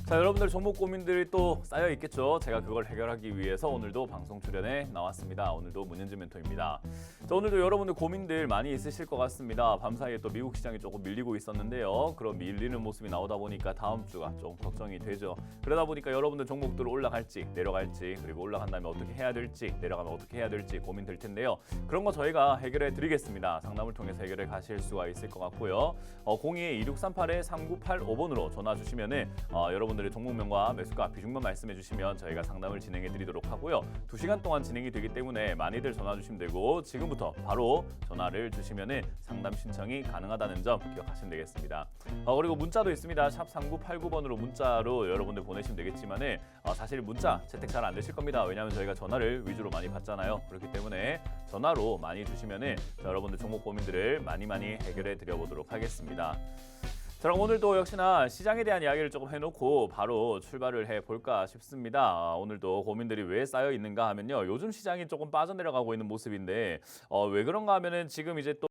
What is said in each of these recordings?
자, 여러분들 종목 고민들이 또 쌓여 있겠죠. 제가 그걸 해결하기 위해서 오늘도 방송 출연에 나왔습니다. 오늘도 문현진 멘토입니다. 자, 오늘도 여러분들 고민들 많이 있으실 것 같습니다. 밤사이에 또 미국 시장이 조금 밀리고 있었는데요. 그런 밀리는 모습이 나오다 보니까 다음 주가 좀 걱정이 되죠. 그러다 보니까 여러분들 종목들 올라갈지 내려갈지, 그리고 올라간 다음에 어떻게 해야 될지, 내려가면 어떻게 해야 될지 고민될 텐데요. 그런 거 저희가 해결해 드리겠습니다. 상담을 통해서 해결해 가실 수가 있을 것 같고요. 02-2638-3985번으로 전화 주시면은 여러분들의 종목명과 매수가 비중만 말씀해 주시면 저희가 상담을 진행해 드리도록 하고요. 2시간 동안 진행이 되기 때문에 많이들 전화 주시면 되고, 지금부터 바로 전화를 주시면은 상담 신청이 가능하다는 점 기억하시면 되겠습니다. 그리고 문자도 있습니다. 샵 3989번으로 문자로 여러분들 보내시면 되겠지만은 사실 문자 채택 잘 안 되실 겁니다. 왜냐하면 저희가 전화를 위주로 많이 받잖아요. 그렇기 때문에 전화로 많이 주시면은 여러분들 종목 고민들을 많이 해결해 드려 보도록 하겠습니다. 자, 그럼 오늘도 역시나 시장에 대한 이야기를 조금 해놓고 바로 출발을 해볼까 싶습니다. 오늘도 고민들이 왜 쌓여 있는가 하면요. 요즘 시장이 조금 빠져내려가고 있는 모습인데 왜 그런가 하면은 지금 이제 또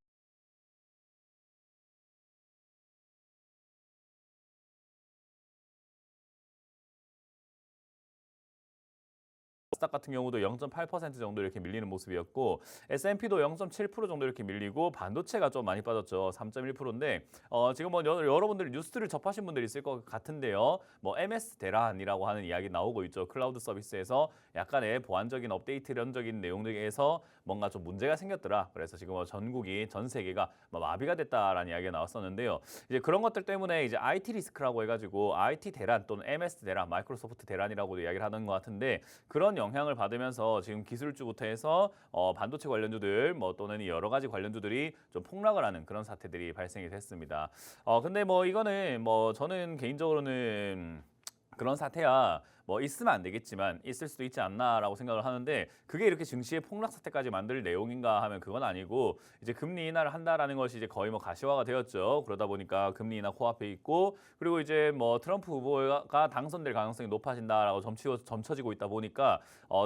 나스닥 같은 경우도 0.8% 정도 이렇게 밀리는 모습이었고, S&P도 0.7% 정도 이렇게 밀리고, 반도체가 좀 많이 빠졌죠. 3.1%인데 지금 뭐 여러분들 뉴스를 접하신 분들이 있을 것 같은데요. 뭐 MS 대란이라고 하는 이야기 나오고 있죠. 클라우드 서비스에서 약간의 보안적인 업데이트론적인 내용들에서 뭔가 좀 문제가 생겼더라. 그래서 지금 전국이 전 세계가 마비가 됐다라는 이야기가 나왔었는데요. 이제 그런 것들 때문에 이제 IT 리스크라고 해가지고 IT 대란 또는 MS 대란, 마이크로소프트 대란이라고도 이야기를 하는 것 같은데, 그런 영향을 받으면서 지금 기술주부터 해서 반도체 관련주들 또는 여러 가지 관련주들이 좀 폭락을 하는 그런 사태들이 발생이 됐습니다. 근데 이거는 저는 개인적으로는 그런 사태야 있으면 안 되겠지만 있을 수도 있지 않나라고 생각을 하는데, 그게 이렇게 증시의 폭락 사태까지 만들 내용인가 하면 그건 아니고, 이제 금리 인하를 한다라는 것이 이제 거의 가시화가 되었죠. 그러다 보니까 금리 인하 코앞에 있고, 그리고 이제 트럼프 후보가 당선될 가능성이 높아진다라고 점쳐지고 있다 보니까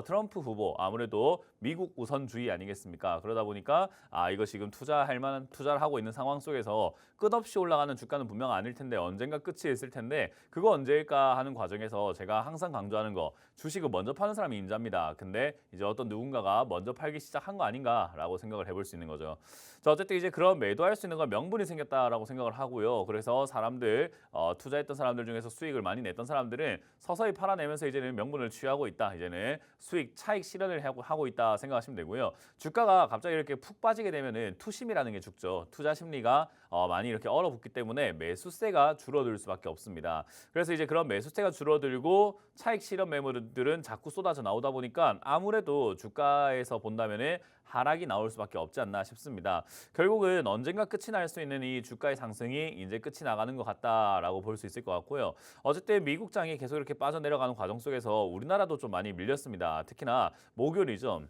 트럼프 후보 아무래도 미국 우선주의 아니겠습니까? 그러다 보니까 이거 지금 투자할 만한 투자를 하고 있는 상황 속에서 끝없이 올라가는 주가는 분명 아닐 텐데 언젠가 끝이 있을 텐데, 그거 언제일까 하는 과정에서 제가 항상 강조하는 거, 주식을 먼저 파는 사람이 임자입니다. 근데 이제 어떤 누군가가 먼저 팔기 시작한 거 아닌가라고 생각을 해볼 수 있는 거죠. 자, 어쨌든 이제 그런 매도할 수 있는 건 명분이 생겼다라고 생각을 하고요. 그래서 사람들 투자했던 사람들 중에서 수익을 많이 냈던 사람들은 서서히 팔아내면서 이제는 명분을 취하고 있다. 이제는 수익 차익 실현을 하고 있다 생각하시면 되고요. 주가가 갑자기 이렇게 푹 빠지게 되면은 투심이라는 게 죽죠. 투자 심리가 많이 이렇게 얼어붙기 때문에 매수세가 줄어들 수밖에 없습니다. 그래서 이제 그런 매수세가 줄어들고 차익 실현 매물들은 자꾸 쏟아져 나오다 보니까 아무래도 주가에서 본다면은 하락이 나올 수밖에 없지 않나 싶습니다. 결국은 언젠가 끝이 날 수 있는 이 주가의 상승이 이제 끝이 나가는 것 같다라고 볼 수 있을 것 같고요. 어쨌든 미국장이 계속 이렇게 빠져내려가는 과정 속에서 우리나라도 좀 많이 밀렸습니다. 특히나 목요일이죠.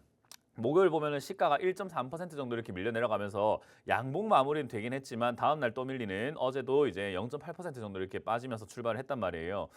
목요일 보면은 시가가 1.3% 정도 이렇게 밀려 내려가면서 양봉 마무리는 되긴 했지만 다음 날 또 밀리는, 어제도 이제 0.8% 정도 이렇게 빠지면서 출발을 했단 말이에요.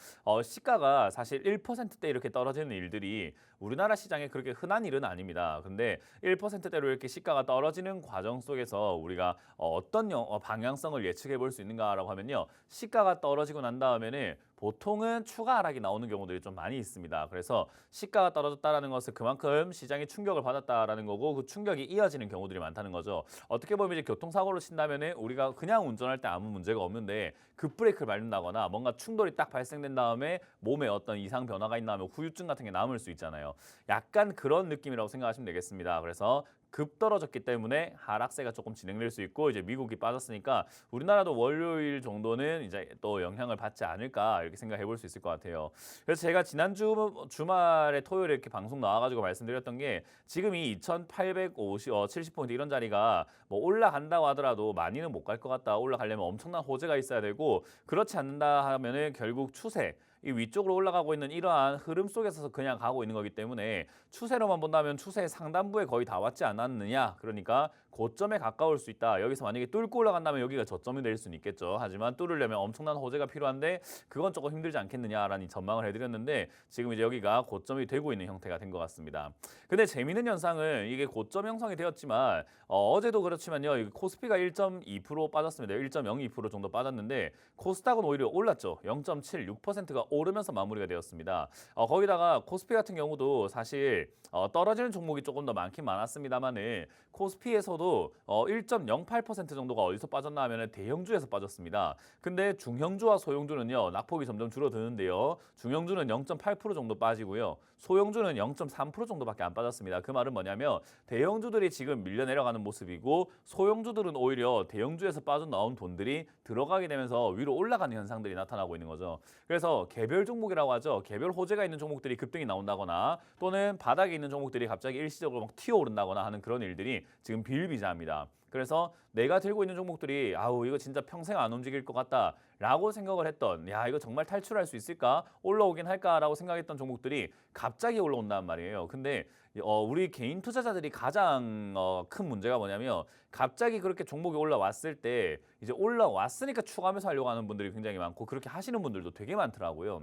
시가가 사실 1%대 이렇게 떨어지는 일들이 우리나라 시장에 그렇게 흔한 일은 아닙니다. 근데 1%대로 이렇게 시가가 떨어지는 과정 속에서 우리가 어떤 방향성을 예측해 볼 수 있는가라고 하면요. 시가가 떨어지고 난 다음에는 보통은 추가 하락이 나오는 경우들이 좀 많이 있습니다. 그래서 시가가 떨어졌다라는 것은 그만큼 시장이 충격을 받았다라는 거고, 그 충격이 이어지는 경우들이 많다는 거죠. 어떻게 보면 이제 교통사고로 친다면은 우리가 그냥 운전할 때 아무 문제가 없는데 급브레이크를 밟는다거나 뭔가 충돌이 딱 발생된 다음에 몸에 어떤 이상 변화가 있나 하면 후유증 같은 게 남을 수 있잖아요. 약간 그런 느낌이라고 생각하시면 되겠습니다. 그래서 급 떨어졌기 때문에 하락세가 조금 진행될 수 있고, 이제 미국이 빠졌으니까 우리나라도 월요일 정도는 이제 또 영향을 받지 않을까 이렇게 생각해 볼 수 있을 것 같아요. 그래서 제가 지난주 주말에 토요일에 이렇게 방송 나와가지고 말씀드렸던 게, 지금 이 2,850, 70포인트 이런 자리가 올라간다고 하더라도 많이는 못 갈 것 같다. 올라가려면 엄청난 호재가 있어야 되고, 그렇지 않는다 하면은 결국 추세, 이 위쪽으로 올라가고 있는 이러한 흐름 속에서 그냥 가고 있는 거기 때문에 추세로만 본다면 추세의 상단부에 거의 다 왔지 않았느냐. 그러니까 고점에 가까울 수 있다. 여기서 만약에 뚫고 올라간다면 여기가 저점이 될 수는 있겠죠. 하지만 뚫으려면 엄청난 호재가 필요한데 그건 조금 힘들지 않겠느냐라는 전망을 해드렸는데 지금 이제 여기가 고점이 되고 있는 형태가 된 것 같습니다. 근데 재미있는 현상은 이게 고점 형성이 되었지만 어제도 그렇지만요. 이 코스피가 1.2% 빠졌습니다. 1.02% 정도 빠졌는데 코스닥은 오히려 올랐죠. 0.76%가 오르면서 마무리가 되었습니다. 거기다가 코스피 같은 경우도 사실 떨어지는 종목이 조금 더 많긴 많았습니다만은 코스피에서도 1.08% 정도가 어디서 빠졌나 하면 대형주에서 빠졌습니다. 근데 중형주와 소형주는요. 낙폭이 점점 줄어드는데요. 중형주는 0.8% 정도 빠지고요. 소형주는 0.3% 정도밖에 안 빠졌습니다. 그 말은 뭐냐면 대형주들이 지금 밀려 내려가는 모습이고 소형주들은 오히려 대형주에서 빠져나온 돈들이 들어가게 되면서 위로 올라가는 현상들이 나타나고 있는 거죠. 그래서 개별 종목이라고 하죠. 개별 호재가 있는 종목들이 급등이 나온다거나 또는 바닥에 있는 종목들이 갑자기 일시적으로 막 튀어오른다거나 하는 그런 일들이 지금 비일비재합니다. 그래서 내가 들고 있는 종목들이 아우 이거 진짜 평생 안 움직일 것 같다라고 생각을 했던 야 이거 정말 탈출할 수 있을까? 올라오긴 할까라고 생각했던 종목들이 갑자기 올라온단 말이에요. 근데 우리 개인 투자자들이 가장 큰 문제가 뭐냐면 갑자기 그렇게 종목이 올라왔을 때 이제 올라왔으니까 추가 매수하려고 하는 분들이 굉장히 많고 그렇게 하시는 분들도 되게 많더라고요.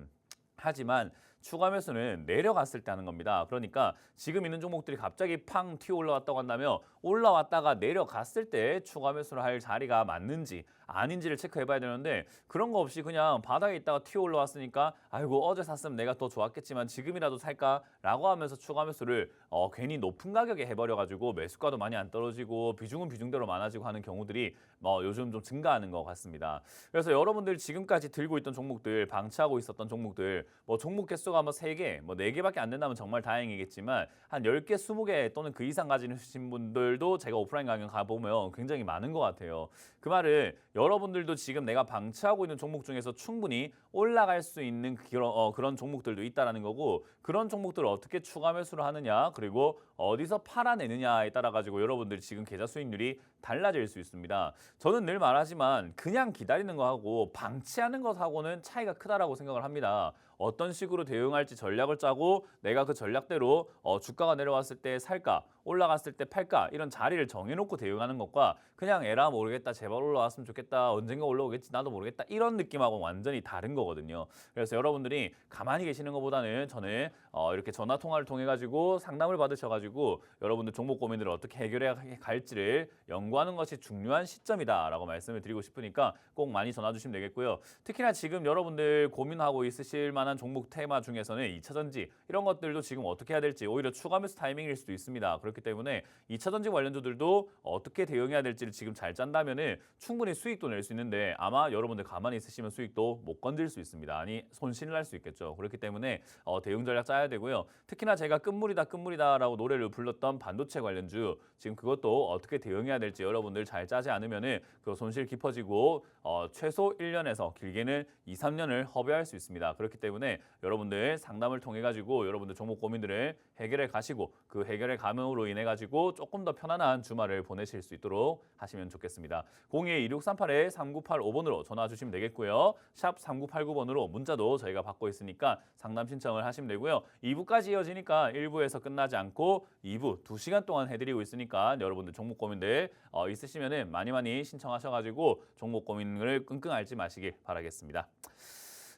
하지만 추가 매수는 내려갔을 때 하는 겁니다. 그러니까 지금 있는 종목들이 갑자기 팡 튀어 올라왔다고 한다면 올라왔다가 내려갔을 때 추가 매수를 할 자리가 맞는지 아닌지를 체크해 봐야 되는데 그런 거 없이 그냥 바닥에 있다가 튀어 올라왔으니까 아이고 어제 샀으면 내가 더 좋았겠지만 지금이라도 살까라고 하면서 추가 매수를 괜히 높은 가격에 해버려가지고 매수가도 많이 안 떨어지고 비중은 비중대로 많아지고 하는 경우들이 요즘 좀 증가하는 것 같습니다. 그래서 여러분들 지금까지 들고 있던 종목들 방치하고 있었던 종목들 종목 개수가 3개, 4개밖에 안 된다면 정말 다행이겠지만 한 10개, 20개 또는 그 이상 가지신 분들도 제가 오프라인 강연 가보면 굉장히 많은 것 같아요. 그 말은 여러분들도 지금 내가 방치하고 있는 종목 중에서 충분히 올라갈 수 있는 그런 종목들도 있다라는 거고 그런 종목들을 어떻게 추가 매수를 하느냐 그리고 어디서 팔아내느냐에 따라 가지고 여러분들이 지금 계좌 수익률이 달라질 수 있습니다. 저는 늘 말하지만 그냥 기다리는 거하고 방치하는 것하고는 차이가 크다라고 생각을 합니다. 어떤 식으로 대응할지 전략을 짜고 내가 그 전략대로 주가가 내려왔을 때 살까 올라갔을 때 팔까 이런 자리를 정해놓고 대응하는 것과 그냥 에라 모르겠다 제발 올라왔으면 좋겠다 언젠가 올라오겠지 나도 모르겠다 이런 느낌하고는 완전히 다른 거거든요. 그래서 여러분들이 가만히 계시는 것보다는 저는 이렇게 전화 통화를 통해 가지고 상담을 받으셔가지고 여러분들 종목 고민들을 어떻게 해결해 갈지를 연구하는 것이 중요한 시점이다라고 말씀을 드리고 싶으니까 꼭 많이 전화 주시면 되겠고요. 특히나 지금 여러분들 고민하고 있으실 만한 종목 테마 중에서는 2차전지 이런 것들도 지금 어떻게 해야 될지 오히려 추가 매수 타이밍일 수도 있습니다. 그렇기 때문에 2차전지 관련주들도 어떻게 대응해야 될지를 지금 잘 짠다면은 충분히 수익도 낼 수 있는데 아마 여러분들 가만히 있으시면 수익도 못 건질 수 있습니다. 아니 손실을 할 수 있겠죠. 그렇기 때문에 대응 전략 짜야 되고요. 특히나 제가 끝물이다라고 노래를 불렀던 반도체 관련주 지금 그것도 어떻게 대응해야 될지 여러분들 잘 짜지 않으면은 그 손실 깊어지고 최소 1년에서 길게는 2, 3년을 허비할 수 있습니다. 그렇기 때문에 여러분들 상담을 통해 가지고 여러분들 종목 고민들을 해결해 가시고 그 해결해 감으로 인해 가지고 조금 더 편안한 주말을 보내실 수 있도록 하시면 좋겠습니다. 02-2638-3985번으로 전화 주시면 되겠고요. 샵 3989번으로 문자도 저희가 받고 있으니까 상담 신청을 하시면 되고요. 2부까지 이어지니까 1부에서 끝나지 않고 2부 2시간 동안 해드리고 있으니까 여러분들 종목 고민들 있으시면은 많이 신청하셔가지고 종목 고민을 끙끙 앓지 마시길 바라겠습니다.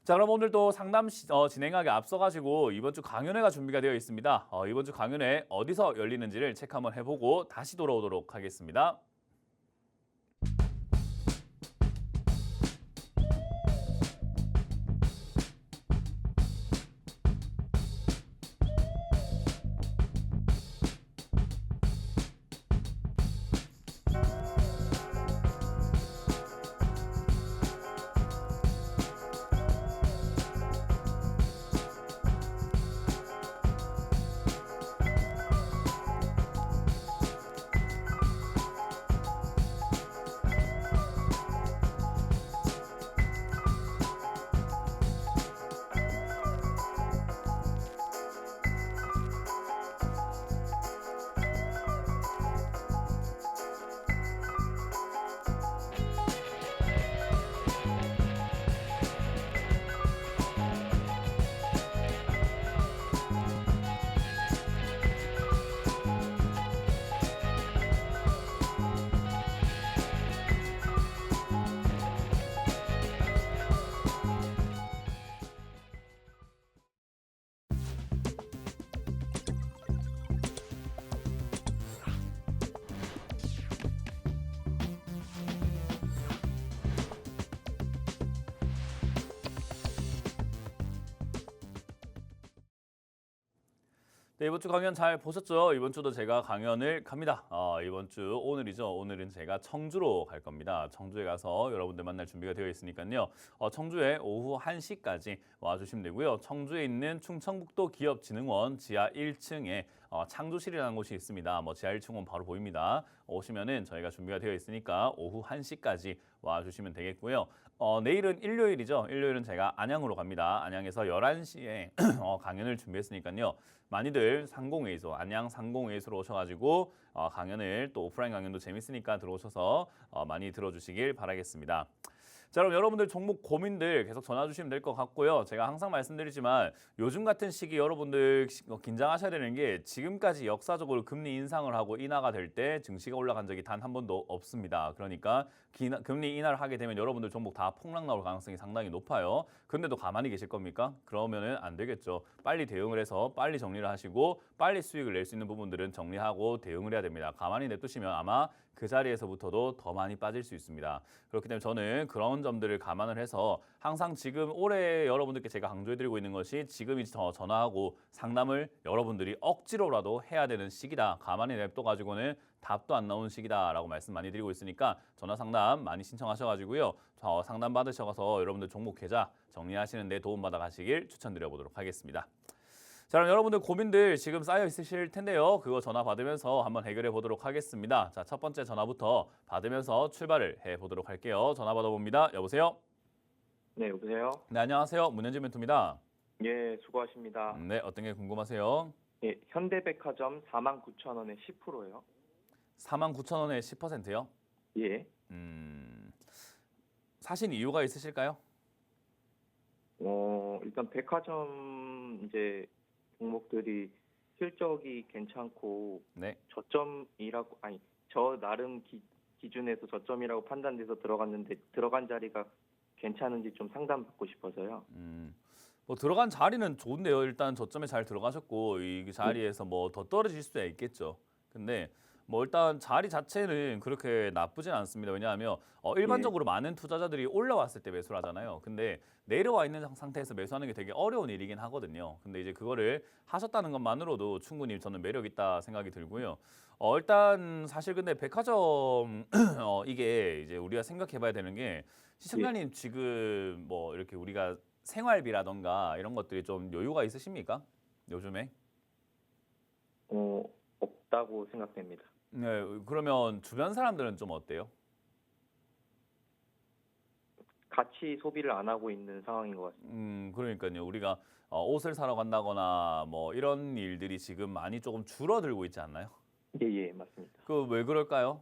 자, 그럼 오늘도 상담 진행하기 앞서가지고 이번 주 강연회가 준비가 되어 있습니다. 이번 주 강연회 어디서 열리는지를 체크 한번 해보고 다시 돌아오도록 하겠습니다. 네, 이번 주 강연 잘 보셨죠? 이번 주도 제가 강연을 갑니다. 이번 주 오늘이죠. 오늘은 제가 청주로 갈 겁니다. 청주에 가서 여러분들 만날 준비가 되어 있으니까요. 청주에 오후 1시까지 와주시면 되고요. 청주에 있는 충청북도 기업진흥원 지하 1층에 창조실이라는 곳이 있습니다. 지하 1층은 바로 보입니다. 오시면은 저희가 준비가 되어 있으니까 오후 1시까지 와주시면 되겠고요. 내일은 일요일이죠. 일요일은 제가 안양으로 갑니다. 안양에서 11시에 강연을 준비했으니까요. 많이들 상공회의소, 안양 상공회의소로 오셔가지고 강연을 또 오프라인 강연도 재밌으니까 들어오셔서 많이 들어주시길 바라겠습니다. 자, 그럼 여러분들 종목 고민들 계속 전화 주시면 될 것 같고요. 제가 항상 말씀드리지만 요즘 같은 시기 여러분들 긴장하셔야 되는 게 지금까지 역사적으로 금리 인상을 하고 인하가 될 때 증시가 올라간 적이 단 한 번도 없습니다. 그러니까 금리 인하를 하게 되면 여러분들 종목 다 폭락 나올 가능성이 상당히 높아요. 근데도 가만히 계실 겁니까? 그러면은 안 되겠죠. 빨리 대응을 해서 빨리 정리를 하시고 빨리 수익을 낼 수 있는 부분들은 정리하고 대응을 해야 됩니다. 가만히 냅두시면 아마 그 자리에서부터도 더 많이 빠질 수 있습니다. 그렇기 때문에 저는 그런 점들을 감안을 해서 항상 지금 올해 여러분들께 제가 강조해드리고 있는 것이 지금이 더 전화하고 상담을 여러분들이 억지로라도 해야 되는 시기다. 가만히 냅둬가지고는 답도 안 나오는 시기다라고 말씀 많이 드리고 있으니까 전화 상담 많이 신청하셔가지고요. 상담 받으셔서 여러분들 종목 계좌 정리하시는 데 도움받아 가시길 추천드려보도록 하겠습니다. 자, 그럼 여러분들 고민들 지금 쌓여 있으실 텐데요. 그거 전화 받으면서 한번 해결해 보도록 하겠습니다. 자, 첫 번째 전화부터 받으면서 출발을 해 보도록 할게요. 전화 받아봅니다. 여보세요? 네, 여보세요? 네, 안녕하세요. 문현진 멘토입니다. 예, 수고하십니다. 네, 어떤 게 궁금하세요? 예, 현대백화점 49,000원에 10%예요. 49,000원에 10%요? 예. 사신 이유가 있으실까요? 일단 백화점 이제 종목들이 실적이 괜찮고 네. 저점이라고 저 나름 기준에서 저점이라고 판단돼서 들어갔는데 들어간 자리가 괜찮은지 좀 상담받고 싶어서요. 들어간 자리는 좋은데요. 일단 저점에 잘 들어가셨고 이 자리에서 더 떨어질 수야 있겠죠. 근데 일단 자리 자체는 그렇게 나쁘진 않습니다. 왜냐하면 일반적으로 많은 투자자들이 올라왔을 때 매수를 하잖아요. 근데 내려와 있는 상태에서 매수하는 게 되게 어려운 일이긴 하거든요. 근데 이제 그거를 하셨다는 것만으로도 충분히 저는 매력 있다 생각이 들고요. 일단 사실 근데 백화점 이게 이제 우리가 생각해봐야 되는 게 시청자님 지금 이렇게 우리가 생활비라던가 이런 것들이 좀 여유가 있으십니까? 요즘에? 없다고 생각됩니다. 네, 그러면 주변 사람들은 좀 어때요? 같이 소비를 안 하고 있는 상황인 것 같습니다. 그러니까요. 우리가 옷을 사러 간다거나 이런 일들이 지금 많이 조금 줄어들고 있지 않나요? 예, 맞습니다. 그 왜 그럴까요?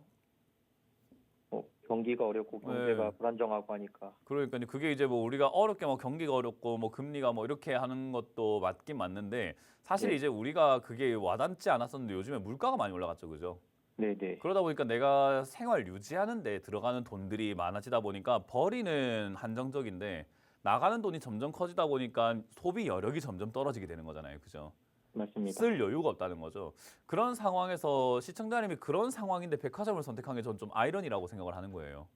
경기가 어렵고 경제가 불안정하고 하니까. 그러니까요. 그게 이제 우리가 어렵게 경기가 어렵고 금리가 이렇게 하는 것도 맞긴 맞는데 사실 이제 우리가 그게 와닿지 않았었는데 요즘에 물가가 많이 올라갔죠, 그죠? 네네. 그러다 보니까 내가 생활 유지하는 데 들어가는 돈들이 많아지다 보니까 벌이는 한정적인데 나가는 돈이 점점 커지다 보니까 소비 여력이 점점 떨어지게 되는 거잖아요, 그죠? 맞습니다. 쓸 여유가 없다는 거죠. 그런 상황에서 시청자님이 그런 상황인데 백화점을 선택한 게 저는 좀 아이러니라고 생각을 하는 거예요.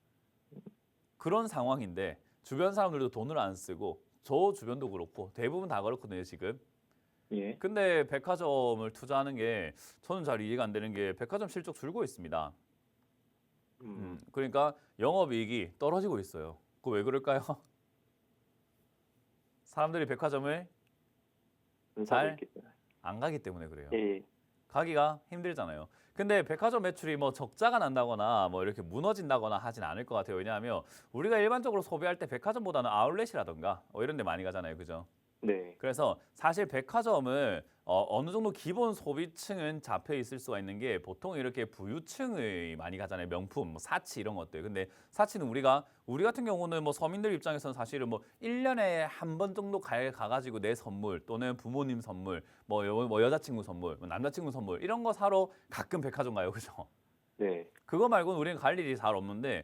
그런 상황인데 주변 사람들도 돈을 안 쓰고 저 주변도 그렇고 대부분 다 그렇거든요, 지금. 예. 근데 백화점을 투자하는 게 저는 잘 이해가 안 되는 게 백화점 실적 줄고 있습니다. 그러니까 영업이익이 떨어지고 있어요. 그거 왜 그럴까요? 사람들이 백화점을 잘 안 가기 때문에 그래요. 예. 가기가 힘들잖아요. 근데 백화점 매출이 적자가 난다거나 이렇게 무너진다거나 하진 않을 것 같아요. 왜냐하면 우리가 일반적으로 소비할 때 백화점보다는 아울렛이라던가 이런 데 많이 가잖아요. 그죠? 네. 그래서 사실 백화점을 어느 정도 기본 소비층은 잡혀 있을 수가 있는 게 보통 이렇게 부유층의 많이 가잖아요. 명품, 사치 이런 것들. 근데 사치는 우리 같은 경우는 서민들 입장에서는 사실은 1년에 한 번 정도 가가지고 내 선물 또는 부모님 선물, 여자친구 선물, 남자친구 선물 이런 거 사러 가끔 백화점 가요. 그죠? 네. 그거 말고는 우리는 갈 일이 잘 없는데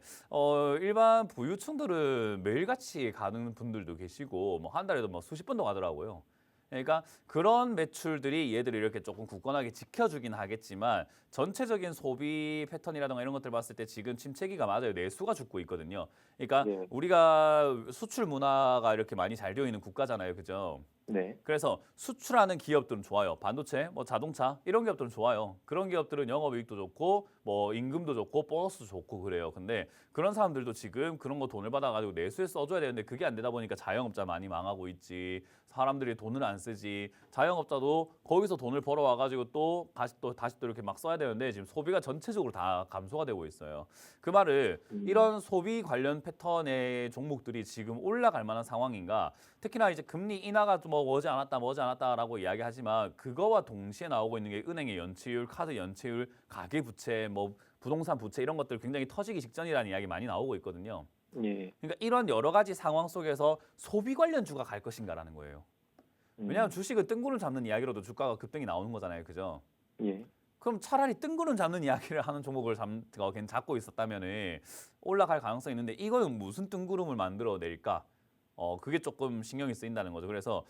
일반 부유층들은 매일같이 가는 분들도 계시고 한 달에도 수십 번도 가더라고요. 그러니까 그런 매출들이 얘들을 이렇게 조금 굳건하게 지켜주긴 하겠지만 전체적인 소비 패턴이라든가 이런 것들 봤을 때 지금 침체기가 맞아요. 내수가 죽고 있거든요. 그러니까 우리가 수출 문화가 이렇게 많이 잘 되어 있는 국가잖아요. 그죠? 네. 그래서 수출하는 기업들은 좋아요. 반도체, 뭐 자동차 이런 기업들은 좋아요. 그런 기업들은 영업이익도 좋고 뭐 임금도 좋고 보너스도 좋고 그래요. 근데 그런 사람들도 지금 그런 거 돈을 받아가지고 내수에 써줘야 되는데 그게 안 되다 보니까 자영업자 많이 망하고 있지. 사람들이 돈을 안 쓰지. 자영업자도 거기서 돈을 벌어와가지고 또 다시 또 이렇게 막 써야 되는데 지금 소비가 전체적으로 다 감소가 되고 있어요. 그 말을 이런 소비 관련 패턴의 종목들이 지금 올라갈 만한 상황인가? 특히나 이제 금리 인하가 뭐 머지 않았다라고 이야기하지만 그거와 동시에 나오고 있는 게 은행의 연체율, 카드 연체율, 가계 부채, 뭐 부동산 부채 이런 것들 굉장히 터지기 직전이라는 이야기 많이 나오고 있거든요. 예. 그러니까 이런 여러 가지 상황 속에서 소비 관련주가 갈 것인가라는 거예요. 왜냐하면 주식은 뜬구름 잡는 이야기로도 주가가 급등이 나오는 거잖아요, 그죠? 예. 그럼 차라리 뜬구름 잡는 이야기를 하는 종목을 잡고 있었다면은 올라갈 가능성이 있는데 이거는 무슨 뜬구름을 만들어낼까? 그게 조금 신경이 쓰인다는 거죠. 그래서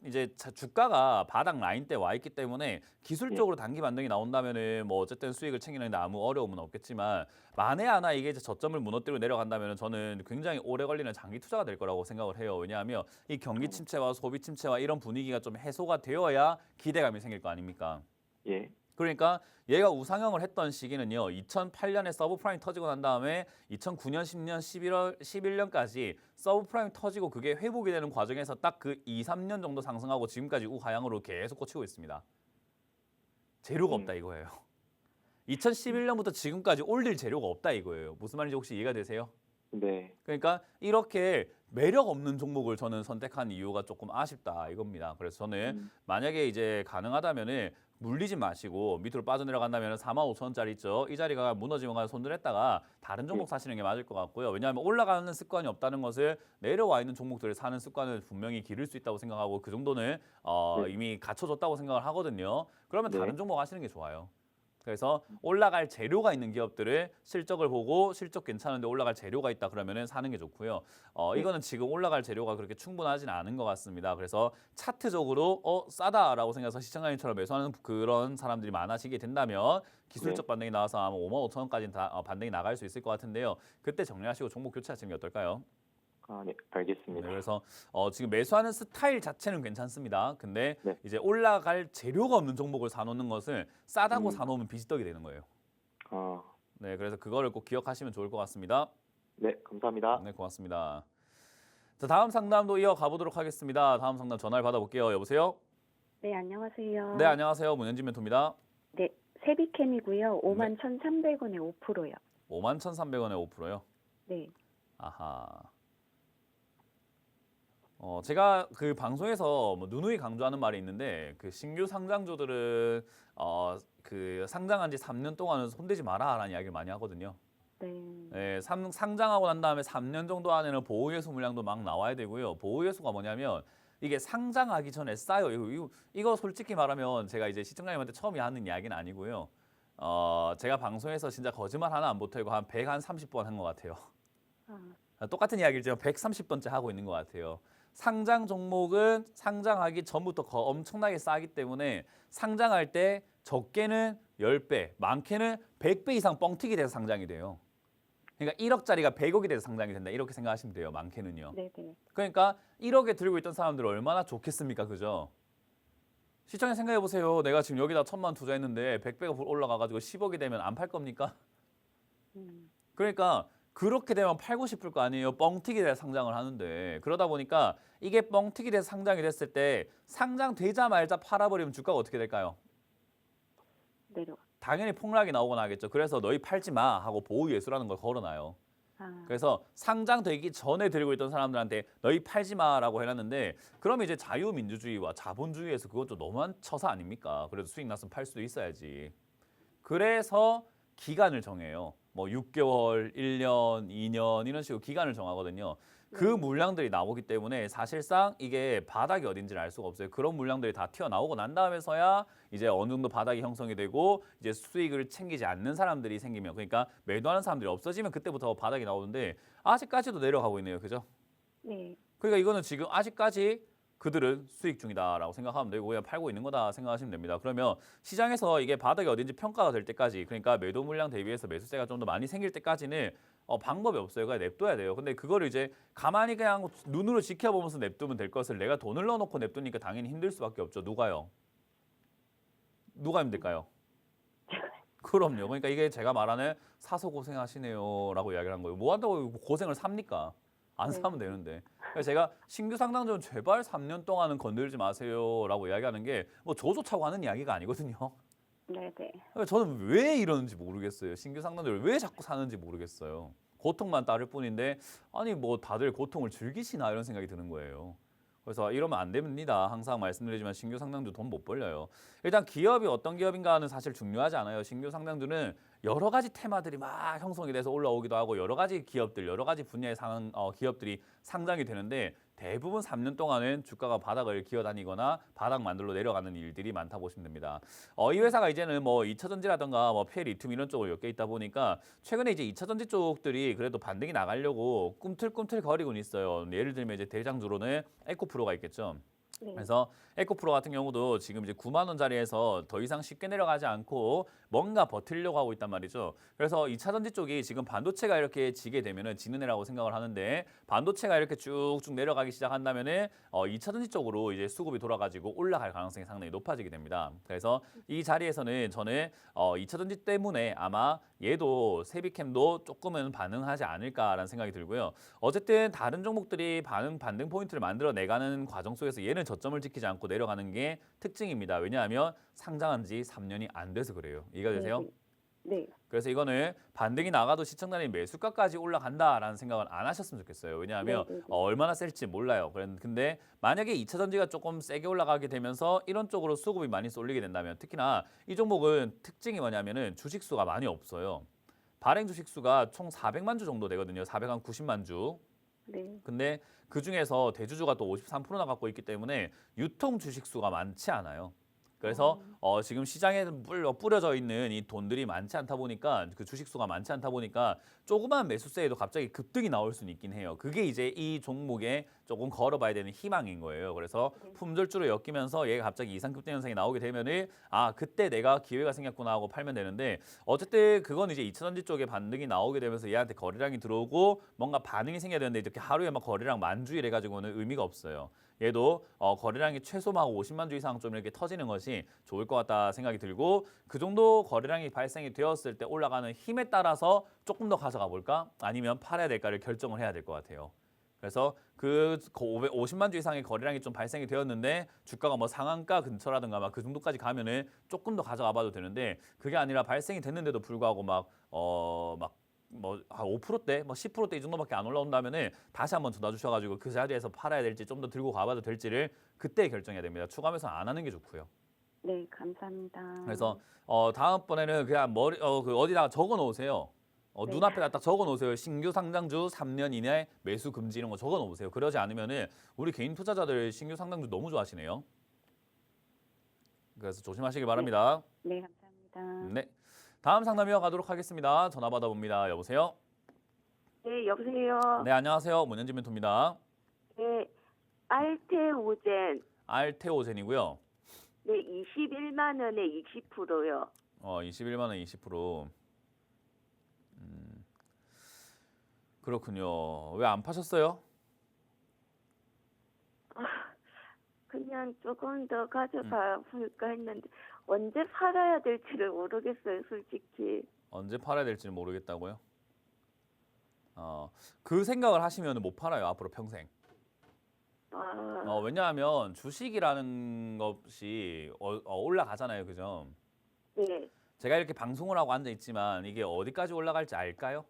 이제 주가가 바닥 라인 때 와 있기 때문에 기술적으로 단기 반등이 나온다면은 뭐 어쨌든 수익을 챙기는데 아무 어려움은 없겠지만 만에 하나 이게 이제 저점을 무너뜨리고 내려간다면은 저는 굉장히 오래 걸리는 장기 투자가 될 거라고 생각을 해요. 왜냐하면 이 경기 침체와 소비 침체와 이런 분위기가 좀 해소가 되어야 기대감이 생길 거 아닙니까? 예. 그러니까 얘가 우상향을 했던 시기는요. 2008년에 서브프라임 터지고 난 다음에 2009년, 10년, 11년까지 서브프라임 터지고 그게 회복이 되는 과정에서 딱 그 2, 3년 정도 상승하고 지금까지 우하향으로 계속 꽂히고 있습니다. 재료가 없다 이거예요. 2011년부터 지금까지 올릴 재료가 없다 이거예요. 무슨 말인지 혹시 이해가 되세요? 네. 그러니까 이렇게 매력 없는 종목을 저는 선택한 이유가 조금 아쉽다 이겁니다. 그래서 저는 만약에 이제 가능하다면은 물리지 마시고 밑으로 빠져내려간다면 45,000원짜리 있죠. 이 자리가 무너지면 손절했다가 다른 종목 사시는 게 맞을 것 같고요. 왜냐하면 올라가는 습관이 없다는 것을 내려와 있는 종목들을 사는 습관을 분명히 기를 수 있다고 생각하고 그 정도는 네. 이미 갖춰졌다고 생각을 하거든요. 그러면 네. 다른 종목 하시는 게 좋아요. 그래서 올라갈 재료가 있는 기업들을 실적을 보고 실적 괜찮은데 올라갈 재료가 있다 그러면은 사는 게 좋고요. 네. 이거는 지금 올라갈 재료가 그렇게 충분하지는 않은 것 같습니다. 그래서 차트적으로 싸다라고 생각해서 시청자님처럼 매수하는 그런 사람들이 많아지게 된다면 기술적 반등이 나와서 아마 55,000원까지는 반등이 나갈 수 있을 것 같은데요. 그때 정리하시고 종목 교체하시는 게 어떨까요? 아, 네. 네, 알겠습니다. 그래서 지금 매수하는 스타일 자체는 괜찮습니다. 근데 네. 이제 올라갈 재료가 없는 종목을 사놓는 것은 싸다고 음. 사놓으면 비지떡이 되는 거예요. 아, 네, 그래서 그거를 꼭 기억하시면 좋을 것 같습니다. 네. 감사합니다. 네, 고맙습니다. 자, 다음 상담도 이어가 보도록 하겠습니다. 다음 상담 전화를 받아볼게요. 여보세요? 네, 안녕하세요. 네, 안녕하세요. 문현진 멘토입니다. 네, 세비캠이고요. 51,300원에 5%요. 51,300원에 5%요? 네. 아하. 제가 그 방송에서 뭐 누누이 강조하는 말이 있는데 그 신규 상장주들은 그 상장한 지 3년 동안은 손대지 마라라는 이야기를 많이 하거든요. 네. 네, 상장하고 난 다음에 3년 정도 안에는 보호예수 물량도 막 나와야 되고요. 보호예수가 뭐냐면 이게 상장하기 전에 싸요. 이거 솔직히 말하면 제가 이제 시청자님한테 처음 하는 이야기는 아니고요. 제가 방송에서 진짜 거짓말 하나 안 보태고 한 130번 한 것 같아요. 똑같은 이야기를 지금 130번째 하고 있는 것 같아요. 상장 종목은 상장하기 전부터 엄청나게 싸기 때문에 상장할 때 적게는 10배, 많게는 100배 이상 뻥튀기 돼서 상장이 돼요. 그러니까 1억짜리가 100억이 돼서 상장이 된다. 이렇게 생각하시면 돼요. 많게는요. 네, 네. 그러니까 1억에 들고 있던 사람들 얼마나 좋겠습니까? 그죠? 시청자 생각해 보세요. 내가 지금 여기다 1,000만 투자했는데 100배가 올라가가지고 10억이 되면 안 팔 겁니까? 그러니까 그렇게 되면 팔고 싶을 거 아니에요. 뻥튀기 돼서 상장을 하는데 그러다 보니까 이게 뻥튀기 돼서 상장이 됐을 때 상장되자마자 팔아버리면 주가가 어떻게 될까요? 내려. 당연히 폭락이 나오거나 하겠죠. 그래서 너희 팔지 마 하고 보호예수라는 걸 걸어놔요. 그래서 상장되기 전에 들고 있던 사람들한테 너희 팔지 마라고 해놨는데 그럼 이제 자유민주주의와 자본주의에서 그건 좀 너무한 처사 아닙니까? 그래도 수익 났으면 팔 수도 있어야지. 그래서 기간을 정해요. 뭐 6개월, 1년, 2년 이런 식으로 기간을 정하거든요. 그 물량들이 나오기 때문에 사실상 이게 바닥이 어딘지를 알 수가 없어요. 그런 물량들이 다 튀어나오고 난 다음에서야 이제 어느 정도 바닥이 형성이 되고 이제 수익을 챙기지 않는 사람들이 생기면 그러니까 매도하는 사람들이 없어지면 그때부터 바닥이 나오는데 아직까지도 내려가고 있네요. 그죠? 네. 그러니까 이거는 지금 아직까지 그들은 수익 중이다라고 생각하면 되고 그냥 팔고 있는 거다 생각하시면 됩니다. 그러면 시장에서 이게 바닥이 어딘지 평가가 될 때까지 그러니까 매도 물량 대비해서 매수세가 좀 더 많이 생길 때까지는 방법이 없어요. 그냥 냅둬야 돼요. 근데 그거를 이제 가만히 그냥 눈으로 지켜보면서 냅두면 될 것을 내가 돈을 넣어놓고 냅두니까 당연히 힘들 수밖에 없죠. 누가요? 누가 힘들까요? 그럼요. 그러니까 이게 제가 말하는 사서 고생하시네요라고 이야기를 한 거예요. 뭐 한다고 고생을 삽니까? 안 네. 사면 되는데. 그래서 제가 신규 상담자는 제발 3년 동안은 건들지 마세요라고 이야기하는 게 뭐 저조차고 하는 이야기가 아니거든요. 네, 네. 그러니까 저는 왜 이러는지 모르겠어요. 신규 상담자를 왜 자꾸 사는지 모르겠어요. 고통만 따를 뿐인데 아니 뭐 다들 고통을 즐기시나 이런 생각이 드는 거예요. 그래서 이러면 안 됩니다. 항상 말씀드리지만 신규 상담주 돈 못 벌려요. 일단 기업이 어떤 기업인가는 사실 중요하지 않아요. 신규 상담주는 여러 가지 테마들이 막 형성이 돼서 올라오기도 하고 여러 가지 기업들, 여러 가지 분야의 기업들이 상장이 되는데 대부분 3년 동안은 주가가 바닥을 기어다니거나 바닥 만들러 내려가는 일들이 많다 보시면 됩니다. 이 회사가 이제는 뭐 2차전지라든가 뭐 PL, 리튬 이런 쪽으로 엮여 있다 보니까 최근에 이제 2차전지 쪽들이 그래도 반등이 나가려고 꿈틀꿈틀 거리고는 있어요. 예를 들면 이제 대장주로는 에코프로가 있겠죠. 네. 그래서 에코프로 같은 경우도 지금 이제 9만 원짜리에서 더 이상 쉽게 내려가지 않고 뭔가 버티려고 하고 있단 말이죠. 그래서 2차 전지 쪽이 지금 반도체가 이렇게 지게 되면은 지는 애라고 생각을 하는데 반도체가 이렇게 쭉쭉 내려가기 시작한다면은 2차 전지 쪽으로 이제 수급이 돌아가지고 올라갈 가능성이 상당히 높아지게 됩니다. 그래서 이 자리에서는 저는 2차 전지 때문에 아마 얘도 세비캠도 조금은 반응하지 않을까라는 생각이 들고요. 어쨌든 다른 종목들이 반등 포인트를 만들어 내가는 과정 속에서 얘는 저점을 지키지 않고 내려가는 게 특징입니다. 왜냐하면 상장한 지 3년이 안 돼서 그래요. 이해가 되세요? 네. 그래서 이거는 반등이 나가도 시청자님 매수가까지 올라간다라는 생각은 안 하셨으면 좋겠어요. 왜냐하면 네, 네, 네. 얼마나 셀지 몰라요. 근데 만약에 2차 전지가 조금 세게 올라가게 되면서 이런 쪽으로 수급이 많이 쏠리게 된다면 특히나 이 종목은 특징이 뭐냐면은 주식수가 많이 없어요. 발행 주식수가 총 400만 주 정도 되거든요. 490만 주. 네. 근데 그 중에서 대주주가 또 53%나 갖고 있기 때문에 유통 주식수가 많지 않아요. 그래서 지금 시장에 뿌려져 있는 이 돈들이 많지 않다 보니까 그 주식수가 많지 않다 보니까 조그만 매수세에도 갑자기 급등이 나올 수는 있긴 해요. 그게 이제 이 종목에 조금 걸어봐야 되는 희망인 거예요. 그래서 품절주로 엮이면서 얘가 갑자기 이상급등 현상이 나오게 되면은 그때 내가 기회가 생겼구나 하고 팔면 되는데 어쨌든 그건 이제 2차전지 쪽에 반등이 나오게 되면서 얘한테 거래량이 들어오고 뭔가 반응이 생겨야 되는데 이렇게 하루에 막 거래량 만주일 해가지고는 의미가 없어요. 얘도 거래량이 최소 막 50만 주 이상 좀 이렇게 터지는 것이 좋을 것 같다 생각이 들고 그 정도 거래량이 발생이 되었을 때 올라가는 힘에 따라서 조금 더 가져가 볼까? 아니면 팔아야 될까를 결정을 해야 될 것 같아요. 그래서 그 50만 주 이상의 거래량이 좀 발생이 되었는데 주가가 뭐 상한가 근처라든가 막 그 정도까지 가면은 조금 더 가져가 봐도 되는데 그게 아니라 발생이 됐는데도 불구하고 뭐 5%대, 뭐 10%대 이 정도밖에 안 올라온다면은 다시 한번 전화 주셔가지고 그 자리에서 팔아야 될지 좀 더 들고 가봐도 될지를 그때 결정해야 됩니다. 추가 매수 안 하는 게 좋고요. 네, 감사합니다. 그래서 다음번에는 그냥 어디다가 적어 놓으세요. 네. 눈앞에다 딱 적어 놓으세요. 신규 상장주 3년 이내 매수 금지 이런 거 적어 놓으세요. 그러지 않으면은 우리 개인 투자자들 신규 상장주 너무 좋아하시네요. 그래서 조심하시길 바랍니다. 네, 감사합니다. 네. 다음 상담 이어가도록 하겠습니다. 전화 받아봅니다. 여보세요? 네, 여보세요. 네, 안녕하세요. 문현진 멘토입니다. 네, 알테오젠. 알테오젠이고요. 네, 21만 원에 20%요. 21만 원 20%. 그렇군요. 왜 안 파셨어요? 그냥 조금 더 가져가 볼까 했는데 언제 팔아야 될지를 모르겠어요, 솔직히. 언제 팔아야 될지는 모르겠다고요? 그 생각을 하시면 못 팔아요. 앞으로 평생. 왜냐하면 주식이라는 것이 올라가잖아요. 그죠? 네. 제가 이렇게 방송을 하고 앉아 있지만 이게 어디까지 올라갈지 알까요?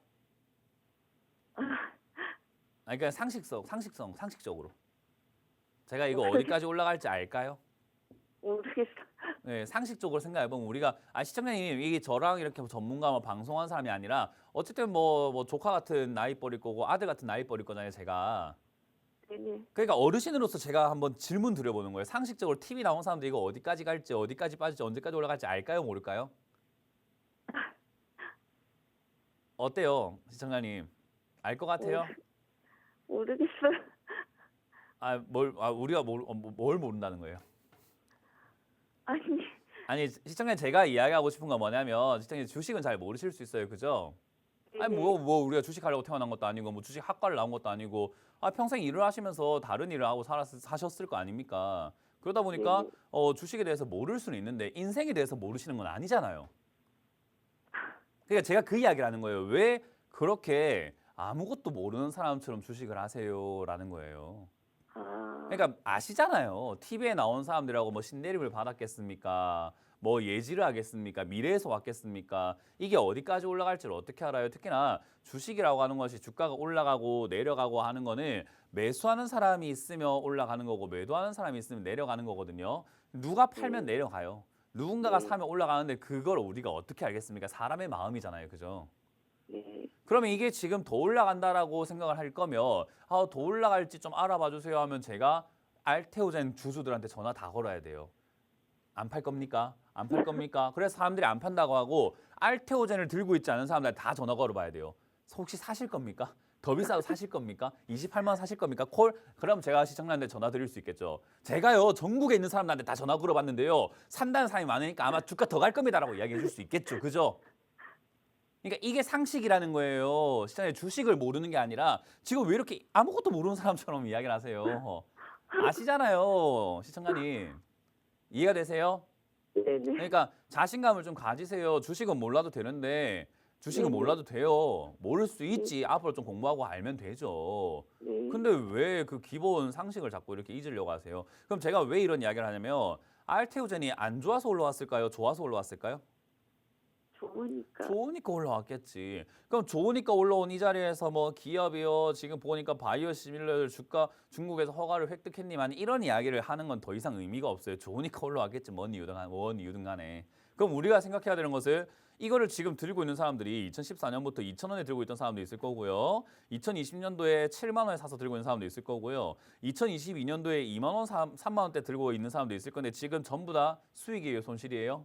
그러니까 상식적으로. 제가 이거 어디까지 올라갈지 알까요? 모르겠어. 네, 상식적으로 생각해보면 우리가 시청자님 이게 저랑 이렇게 전문가 방송하는 사람이 아니라 어쨌든 뭐 조카 같은 나이뻘일 거고 아들 같은 나이뻘일 거잖아요. 제가. 네네. 그러니까 어르신으로서 제가 한번 질문 드려보는 거예요. 상식적으로 TV 나온 사람들 이거 어디까지 갈지 어디까지 빠질지 언제까지 올라갈지 알까요? 모를까요? 어때요, 시청자님? 알 것 같아요? 모르겠어요. 우리가 뭘 모른다는 거예요? 아니, 아니, 시청자님 제가 이야기하고 싶은 건 뭐냐면 시청자님 주식은 잘 모르실 수 있어요. 그죠? 아니 뭐 우리가 주식하려고 태어난 것도 아니고 뭐 주식 학과를 나온 것도 아니고 평생 일을 하시면서 다른 일을 하고 사셨을 거 아닙니까? 그러다 보니까 네네. 주식에 대해서 모를 수는 있는데 인생에 대해서 모르시는 건 아니잖아요. 그러니까 제가 그 이야기를 하는 거예요. 왜 그렇게 아무것도 모르는 사람처럼 주식을 하세요라는 거예요. 그러니까 아시잖아요. TV에 나온 사람들하고 뭐 신내림을 받았겠습니까? 뭐 예지를 하겠습니까? 미래에서 왔겠습니까? 이게 어디까지 올라갈지를 어떻게 알아요? 특히나 주식이라고 하는 것이 주가가 올라가고 내려가고 하는 거는 매수하는 사람이 있으면 올라가는 거고 매도하는 사람이 있으면 내려가는 거거든요. 누가 팔면 내려가요. 누군가가 네. 사면 올라가는데 그걸 우리가 어떻게 알겠습니까? 사람의 마음이잖아요. 그죠? 네. 그러면 이게 지금 더 올라간다라고 생각을 할 거면 더 올라갈지 좀 알아봐 주세요 하면 제가 알테오젠 주주들한테 전화 다 걸어야 돼요. 안 팔 겁니까? 안 팔 겁니까? 그래서 사람들이 안 판다고 하고 알테오젠을 들고 있지 않은 사람들한테 다 전화 걸어봐야 돼요. 혹시 사실 겁니까? 더 비싸도 사실 겁니까? 28만 원 사실 겁니까? 콜? 그럼 제가 시청자한테 전화 드릴 수 있겠죠. 제가요 전국에 있는 사람들한테 다 전화 걸어봤는데요. 산다는 사람이 많으니까 아마 주가 더 갈 겁니다라고 이야기해 줄 수 있겠죠. 그죠? 그러니까 이게 상식이라는 거예요. 시장에 주식을 모르는 게 아니라 지금 왜 이렇게 아무것도 모르는 사람처럼 이야기를 하세요. 아시잖아요, 시청자님. 이해가 되세요? 네네. 그러니까 자신감을 좀 가지세요. 주식은 몰라도 되는데 주식은 네네. 몰라도 돼요. 모를 수 있지. 앞으로 좀 공부하고 알면 되죠. 네. 근데 왜 그 기본 상식을 자꾸 이렇게 잊으려고 하세요? 그럼 제가 왜 이런 이야기를 하냐면 알테오젠이 안 좋아서 올라왔을까요? 좋아서 올라왔을까요? 좋으니까. 좋으니까 올라왔겠지. 그럼 좋으니까 올라온 이 자리에서 뭐 기업이요. 지금 보니까 바이오 시밀러를 주가 중국에서 허가를 획득했니만 이런 이야기를 하는 건 더 이상 의미가 없어요. 좋으니까 올라왔겠지. 뭔 이유든 간에. 그럼 우리가 생각해야 되는 것을 이거를 지금 들고 있는 사람들이 2014년부터 2,000원에 들고 있던 사람도 있을 거고요. 2020년도에 7만 원에 사서 들고 있는 사람도 있을 거고요. 2022년도에 2만 원, 3만 원대 들고 있는 사람도 있을 건데 지금 전부 다 수익이에요, 손실이에요?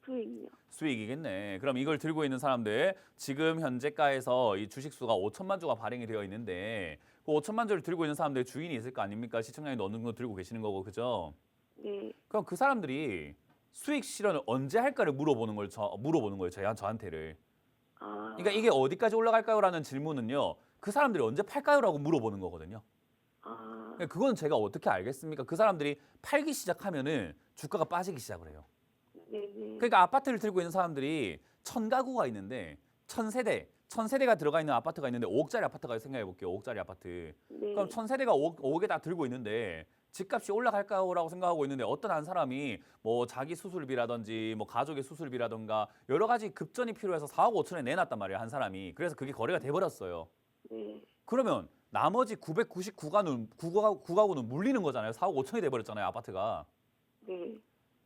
수익이요. 수익이겠네. 그럼 이걸 들고 있는 사람들 지금 현재가에서 이 주식수가 5천만 주가 발행이 되어 있는데 그 5천만 주를 들고 있는 사람들 주인이 있을 거 아닙니까? 시청자님 어느 정도 들고 계시는 거고 그죠? 네. 그럼 그 사람들이 수익 실현을 언제 할까를 물어보는 거예요. 저한테를. 그러니까 이게 어디까지 올라갈까요라는 질문은요. 그 사람들이 언제 팔까요라고 물어보는 거거든요. 그러니까 그건 제가 어떻게 알겠습니까? 그 사람들이 팔기 시작하면은 주가가 빠지기 시작을 해요. 네네. 그러니까 아파트를 들고 있는 사람들이 1,000가구가 있는데 1,000세대가 들어가 있는 아파트가 있는데 5억짜리 아파트가 생각해 볼게요. 5억짜리 아파트. 네. 그럼 1,000세대가 5억에 다 들고 있는데 집값이 올라갈까요라고 생각하고 있는데 어떤 한 사람이 뭐 자기 수술비라든지 뭐 가족의 수술비라든가 여러 가지 급전이 필요해서 4억 5천에 내놨단 말이에요. 한 사람이. 그래서 그게 거래가 돼 버렸어요. 네. 그러면 나머지 999가구는 물리는 거잖아요. 4억 5천이 돼 버렸잖아요. 아파트가. 네.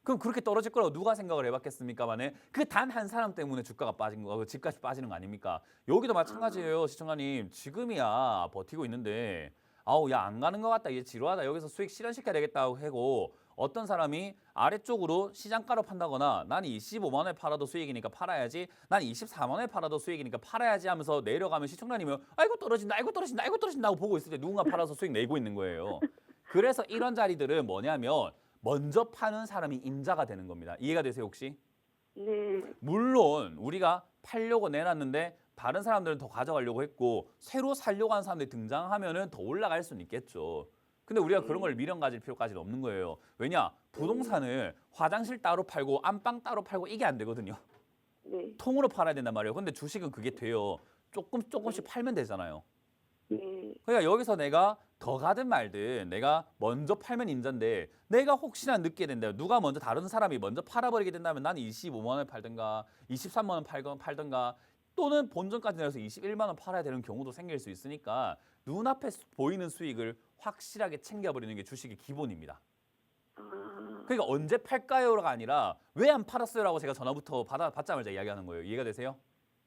그럼 그렇게 떨어질 거라고 누가 생각을 해봤겠습니까만은 그 단 한 사람 때문에 주가가 빠진 거, 집값이 빠지는 거 아닙니까? 여기도 마찬가지예요, 시청자님. 지금이야 버티고 있는데 아우 야 안 가는 것 같다, 이제 지루하다, 여기서 수익 실현시켜야 되겠다고 하고 어떤 사람이 아래쪽으로 시장가로 판다거나 난 25만 원에 팔아도 수익이니까 팔아야지, 난 24만 원에 팔아도 수익이니까 팔아야지 하면서 내려가면 시청자님은 아이고 떨어진다, 아이고 떨어진다, 아이고 떨어진다 하고 보고 있을 때 누군가 팔아서 수익 내고 있는 거예요. 그래서 이런 자리들은 뭐냐면 먼저 파는 사람이 임자가 되는 겁니다. 이해가 되세요 혹시? 네. 물론 우리가 팔려고 내놨는데 다른 사람들은 더 가져가려고 했고 새로 살려고 하는 사람들이 등장하면은 더 올라갈 수는 있겠죠. 근데 우리가 그런 걸 미련 가질 필요까지는 없는 거예요. 왜냐? 부동산을 화장실 따로 팔고 안방 따로 팔고 이게 안 되거든요. 네. 통으로 팔아야 된단 말이에요. 근데 주식은 그게 돼요. 조금씩 팔면 되잖아요. 네. 그러니까 여기서 내가 더 가든 말든 내가 먼저 팔면 임자인데 내가 혹시나 늦게 된다. 누가 먼저 다른 사람이 먼저 팔아버리게 된다면 나는 25만 원에 팔든가 23만 원 팔든가 또는 본전까지 내서 21만 원 팔아야 되는 경우도 생길 수 있으니까 눈앞에 보이는 수익을 확실하게 챙겨버리는 게 주식의 기본입니다. 그러니까 언제 팔까요가 아니라 왜 안 팔았어요라고 제가 전화부터 받자마자 이야기하는 거예요. 이해가 되세요?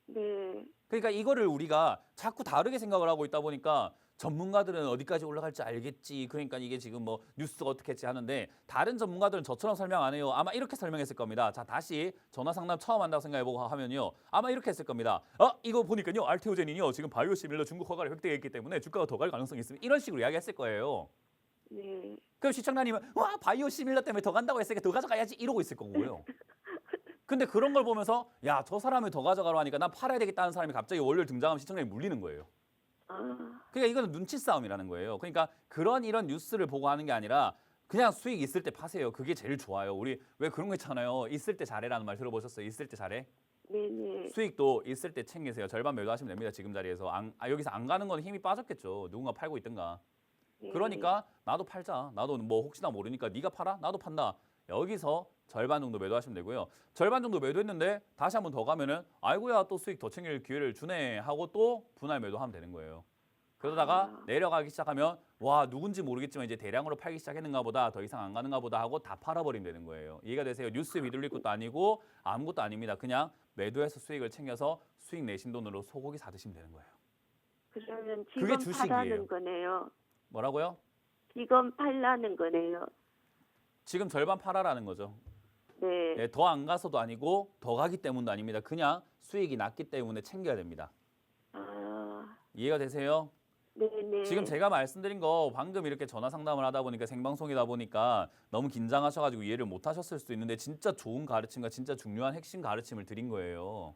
네. 그러니까 이거를 우리가 자꾸 다르게 생각을 하고 있다 보니까 전문가들은 어디까지 올라갈지 알겠지. 그러니까 이게 지금 뭐 뉴스가 어떻게 했지 하는데 다른 전문가들은 저처럼 설명 안 해요. 아마 이렇게 설명했을 겁니다. 자, 다시 전화 상담 처음 한다고 생각해보고 하면요. 아마 이렇게 했을 겁니다. 이거 보니까요. 알테오젠이요. 지금 바이오 시밀러 중국 허가를 획득했기 때문에 주가가 더 갈 가능성이 있습니다. 이런 식으로 이야기했을 거예요. 네. 그럼 시청자님은 와 바이오 시밀러 때문에 더 간다고 했으니까 더 가져가야지 이러고 있을 거고요. 근데 그런 걸 보면서 야, 저 사람이 더 가져가려 하니까 난 팔아야 되겠다는 사람이 갑자기 월요일 등장하면 시청률이 물리는 거예요. 아, 그러니까 이거는 눈치 싸움이라는 거예요. 그러니까 그런 이런 뉴스를 보고 하는 게 아니라 그냥 수익 있을 때 파세요. 그게 제일 좋아요. 우리 왜 그런 거 있잖아요. 있을 때 잘해라는 말 들어보셨어요? 있을 때 잘해? 네네. 수익도 있을 때 챙기세요. 절반 매도하시면 됩니다. 지금 자리에서. 여기서 안 가는 건 힘이 빠졌겠죠. 누군가 팔고 있든가. 네. 그러니까 나도 팔자. 나도 뭐 혹시나 모르니까 네가 팔아? 나도 판다. 여기서 절반 정도 매도하시면 되고요. 절반 정도 매도했는데 다시 한번 더 가면은 아이고야 또 수익 더 챙길 기회를 주네 하고 또 분할 매도하면 되는 거예요. 그러다가 아. 내려가기 시작하면 와 누군지 모르겠지만 이제 대량으로 팔기 시작했는가 보다 더 이상 안 가는가 보다 하고 다 팔아버리면 되는 거예요. 이해가 되세요? 뉴스에 휘둘릴 것도 아니고 아무것도 아닙니다. 그냥 매도해서 수익을 챙겨서 수익 내신 돈으로 소고기 사 드시면 되는 거예요. 그러면 그게 지금 주식이에요. 팔라는 거네요. 뭐라고요? 지금 팔라는 거네요. 지금 절반 팔아라는 거죠. 네. 더 안 가서도 아니고 더 가기 때문도 아닙니다. 그냥 수익이 낮기 때문에 챙겨야 됩니다. 아, 이해가 되세요? 네네. 지금 제가 말씀드린 거 방금 이렇게 전화 상담을 하다 보니까 생방송이다 보니까 너무 긴장하셔가지고 이해를 못 하셨을 수도 있는데 진짜 좋은 가르침과 진짜 중요한 핵심 가르침을 드린 거예요.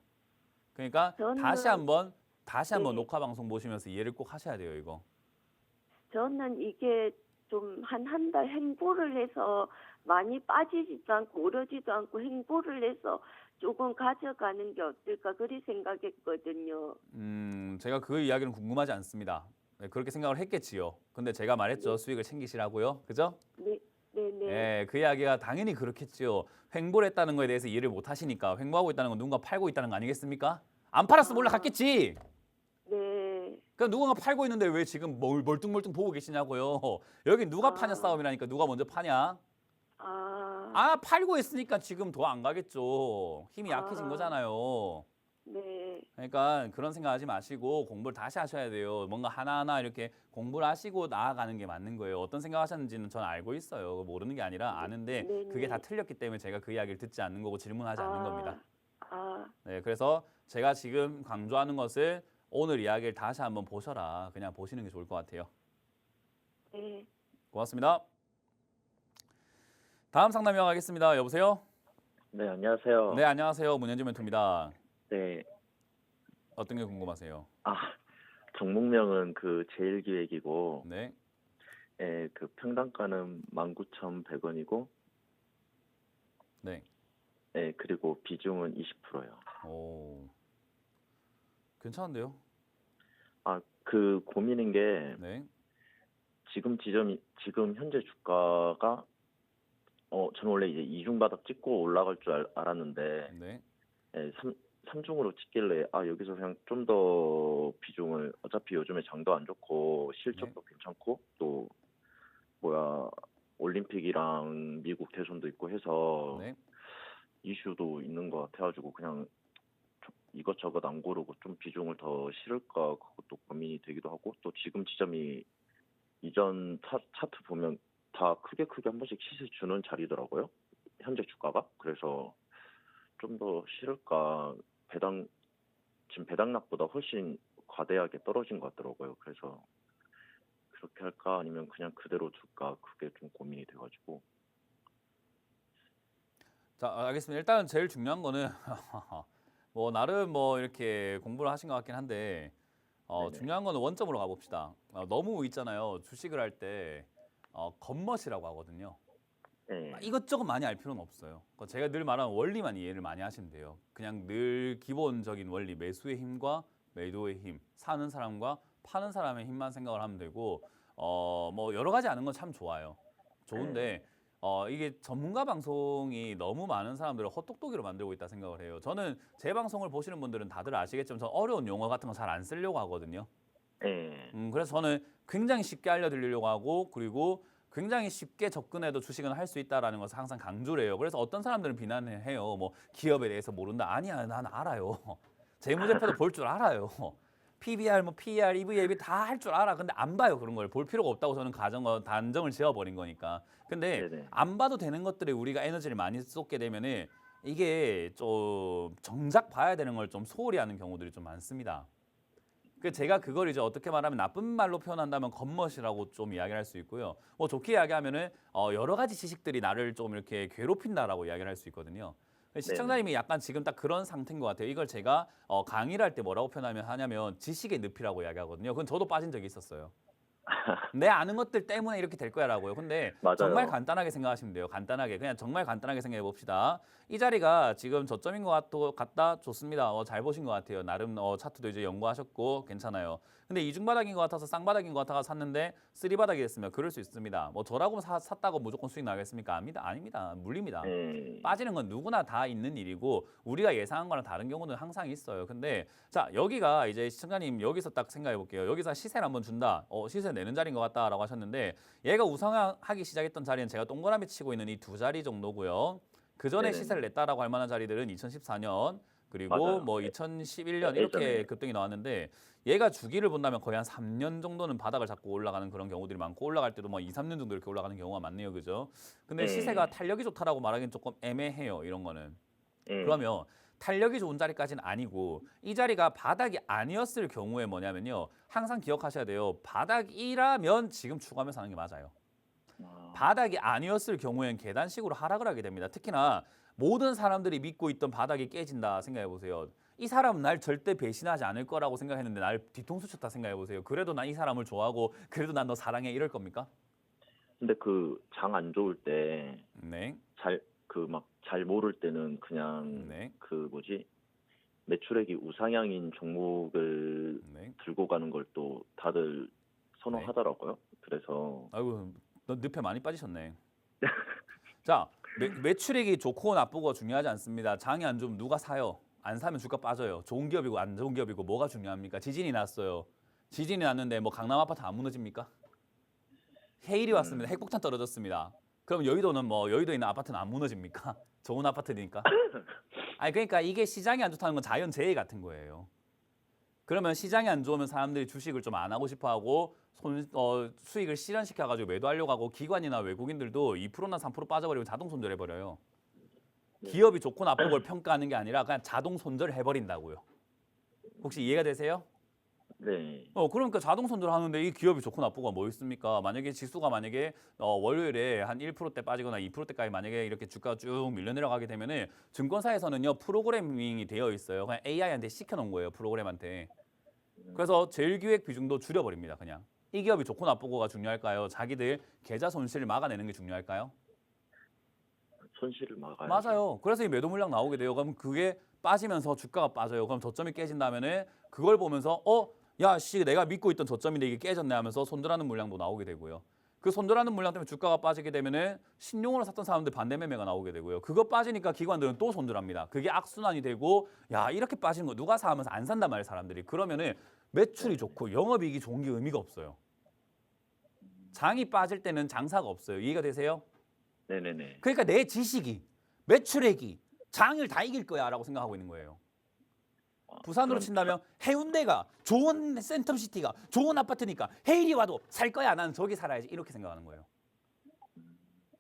그러니까 다시 한번 네. 녹화 방송 보시면서 이해를 꼭 하셔야 돼요, 이거. 저는 이게 좀 한 달 행보를 해서 많이 빠지지도 않고 오르지도 않고 행보를 해서 조금 가져가는 게 어떨까 그리 생각했거든요. 제가 그 이야기는 궁금하지 않습니다. 네, 그렇게 생각을 했겠지요. 근데 제가 말했죠. 수익을 챙기시라고요. 그죠? 네, 네네. 예, 그 이야기가 당연히 그렇겠지요. 횡보를 했다는 거에 대해서 이해를 못 하시니까 횡보하고 있다는 건 누군가 팔고 있다는 거 아니겠습니까? 안 팔았으면 올라갔겠지. 네. 그럼 누군가 팔고 있는데 왜 지금 멀뚱멀뚱 보고 계시냐고요. 여기 누가 파냐 싸움이라니까 누가 먼저 파냐. 팔고 있으니까 지금 더 안 가겠죠. 힘이 약해진 거잖아요. 네. 그러니까 그런 생각하지 마시고 공부를 다시 하셔야 돼요. 뭔가 하나하나 이렇게 공부를 하시고 나아가는 게 맞는 거예요. 어떤 생각하셨는지는 전 알고 있어요. 모르는 게 아니라 아는데 네네. 그게 다 틀렸기 때문에 제가 그 이야기를 듣지 않는 거고 질문하지 않는 겁니다. 아, 네, 그래서 제가 지금 강조하는 것을 오늘 이야기를 다시 한번 보셔라. 그냥 보시는 게 좋을 것 같아요. 네. 고맙습니다. 다음 상담 이어가겠습니다. 여보세요? 네, 안녕하세요. 네, 안녕하세요. 문현주 멘토입니다. 네. 어떤 게 궁금하세요? 종목명은 그 제일기획이고, 네. 그 평단가는 19,100원이고, 네. 그리고 비중은 20%요. 오. 괜찮은데요? 그 고민인 게, 네. 지금 현재 주가가, 저는 원래 이제 이중바닥 찍고 올라갈 줄 알았는데, 네. 3중으로 찍길래, 여기서 그냥 좀 더 비중을, 어차피 요즘에 장도 안 좋고, 실적도 괜찮고, 또, 올림픽이랑 미국 대선도 있고 해서, 네. 이슈도 있는 것 같아가지고, 그냥 이것저것 안 고르고 좀 비중을 더 실을까, 그것도 고민이 되기도 하고, 또 지금 지점이 이전 차트 보면 다 크게 한 번씩 시세 주는 자리더라고요. 현재 주가가. 그래서 좀 더 실을까, 지금 배당락보다 훨씬 과대하게 떨어진 것 같더라고요. 그래서 그렇게 할까 아니면 그냥 그대로 둘까, 그게 좀 고민이 돼가지고. 자, 알겠습니다. 일단 제일 중요한 거는 뭐 나름 뭐 이렇게 공부를 하신 것 같긴 한데 네네. 중요한 거는 원점으로 가봅시다. 너무 있잖아요. 주식을 할 때 겉멋이라고 하거든요. 네. 이것저것 많이 알 필요는 없어요. 그러니까 제가 늘 말하는 원리만 이해를 많이 하시면 돼요. 그냥 늘 기본적인 원리, 매수의 힘과 매도의 힘, 사는 사람과 파는 사람의 힘만 생각을 하면 되고 뭐 여러 가지 아는 건 참 좋아요. 좋은데 이게 전문가 방송이 너무 많은 사람들을 헛똑똑이로 만들고 있다 생각을 해요. 저는 제 방송을 보시는 분들은 다들 아시겠지만 저는 어려운 용어 같은 거 잘 안 쓰려고 하거든요. 네. 그래서 저는 굉장히 쉽게 알려드리려고 하고 그리고 굉장히 쉽게 접근해도 주식은 할 수 있다라는 것을 항상 강조를 해요. 그래서 어떤 사람들은 비난을 해요. 뭐 기업에 대해서 모른다. 아니야, 난 알아요. 재무제표도 볼 줄 알아요. PBR, 뭐 PER, EV 다 할 줄 알아. 근데 안 봐요. 그런 걸 볼 필요가 없다고 저는 단정을 지어버린 거니까. 근데 네네. 안 봐도 되는 것들에 우리가 에너지를 많이 쏟게 되면은 이게 좀 정작 봐야 되는 걸 좀 소홀히 하는 경우들이 좀 많습니다. 제가 그걸 이제 어떻게 말하면 나쁜 말로 표현한다면 겉멋이라고 좀 이야기를 할 수 있고요. 뭐 좋게 이야기하면은 여러 가지 지식들이 나를 좀 이렇게 괴롭힌다라고 이야기를 할 수 있거든요. 시청자님이 약간 지금 딱 그런 상태인 것 같아요. 이걸 제가 강의를 할 때 뭐라고 하냐면 지식의 늪이라고 이야기하거든요. 그건 저도 빠진 적이 있었어요. 내 아는 것들 때문에 이렇게 될 거야라고요. 근데 맞아요. 정말 간단하게 생각하시면 돼요. 간단하게 그냥 정말 간단하게 생각해 봅시다. 이 자리가 지금 저점인 것 같다. 좋습니다. 잘 보신 것 같아요. 나름 차트도 이제 연구하셨고 괜찮아요. 근데 이중바닥인 것 같아서 쌍바닥인 것 같아가 샀는데 쓰리바닥이 됐으면 그럴 수 있습니다. 뭐 저라고 샀다고 무조건 수익 나겠습니까? 아닙니다. 물립니다. 네. 빠지는 건 누구나 다 있는 일이고 우리가 예상한 거랑 다른 경우는 항상 있어요. 근데 자 여기가 이제 시청자님 여기서 딱 생각해 볼게요. 여기서 시세를 한번 준다. 시세 내는 자리인 것 같다라고 하셨는데 얘가 우상하기 시작했던 자리는 제가 동그라미 치고 있는 이 두 자리 정도고요. 그 전에 네네. 시세를 냈다라고 할 만한 자리들은 2014년 그리고 맞아요. 뭐 2011년 이렇게 예전에. 급등이 나왔는데 얘가 주기를 본다면 거의 한 3년 정도는 바닥을 잡고 올라가는 그런 경우들이 많고 올라갈 때도 뭐 2, 3년 정도 이렇게 올라가는 경우가 많네요. 그죠? 근데 네. 시세가 탄력이 좋다라고 말하기는 조금 애매해요. 이런 거는. 예. 그러면 탄력이 좋은 자리까지는 아니고 이 자리가 바닥이 아니었을 경우에 뭐냐면요. 항상 기억하셔야 돼요. 바닥이라면 지금 추가하면서 하는 게 맞아요. 바닥이 아니었을 경우엔 계단식으로 하락을 하게 됩니다. 특히나 모든 사람들이 믿고 있던 바닥이 깨진다 생각해 보세요. 이 사람은 날 절대 배신하지 않을 거라고 생각했는데 날 뒤통수 쳤다 생각해 보세요. 그래도 난 이 사람을 좋아하고 그래도 난 너 사랑해 이럴 겁니까? 근데 그 장 안 좋을 때 네. 잘 모를 때는 그냥 네. 그 뭐지 매출액이 우상향인 종목을 네. 들고 가는 걸 또 다들 선호하더라고요. 그래서 아이고 너 늪에 많이 빠지셨네. 자 매출액이 좋고 나쁘고 중요하지 않습니다. 장이 안 좋으면 누가 사요? 안 사면 주가 빠져요. 좋은 기업이고 안 좋은 기업이고 뭐가 중요합니까? 지진이 났어요. 지진이 났는데 뭐 강남 아파트 안 무너집니까? 해일이 왔습니다. 핵폭탄 떨어졌습니다. 그럼 여의도는 뭐 여의도에 있는 아파트는 안 무너집니까? 좋은 아파트니까. 아니 그러니까 이게 시장이 안 좋다는 건 자연재해 같은 거예요. 그러면 시장이 안 좋으면 사람들이 주식을 좀 안 하고 싶어하고 수익을 실현시켜가지고 매도하려고 하고 기관이나 외국인들도 2%나 3% 빠져버리면 자동 손절해버려요. 기업이 좋고 나쁜 걸 평가하는 게 아니라 그냥 자동 손절해버린다고요. 혹시 이해가 되세요? 네. 그러니까 자동 손절하는데 이 기업이 좋고 나쁘고 뭐 있습니까? 만약에 지수가 월요일에 한 1%대 빠지거나 2%대까지 만약에 이렇게 주가가 쭉 밀려 내려가게 되면은 증권사에서는요 프로그래밍이 되어 있어요. 그냥 AI한테 시켜놓은 거예요 프로그램한테. 그래서 제일 기획 비중도 줄여버립니다. 그냥 이 기업이 좋고 나쁘고가 중요할까요? 자기들 계좌 손실을 막아내는 게 중요할까요? 손실을 막아야 맞아요. 그래서 이 매도 물량 나오게 돼요. 그럼 그게 빠지면서 주가가 빠져요. 그럼 저점이 깨진다면은 그걸 보면서 야, 씨, 내가 믿고 있던 저점인데 이게 깨졌네 하면서 손절하는 물량도 나오게 되고요. 그 손절하는 물량 때문에 주가가 빠지게 되면은 신용으로 샀던 사람들 반대 매매가 나오게 되고요. 그거 빠지니까 기관들은 또 손절합니다. 그게 악순환이 되고 야, 이렇게 빠지는 거 누가 사 하면서 안 산단 말이에요, 사람들이. 그러면은 매출이 좋고 영업이익이 좋은 게 의미가 없어요. 장이 빠질 때는 장사가 없어요. 이해가 되세요? 네네네. 그러니까 내 지식이 매출액이 장을 다 이길 거야라고 생각하고 있는 거예요. 부산으로 친다면 해운대가 좋은 센텀시티가 좋은 아파트니까 해일이 와도 살 거야. 나는 저기 살아야지. 이렇게 생각하는 거예요.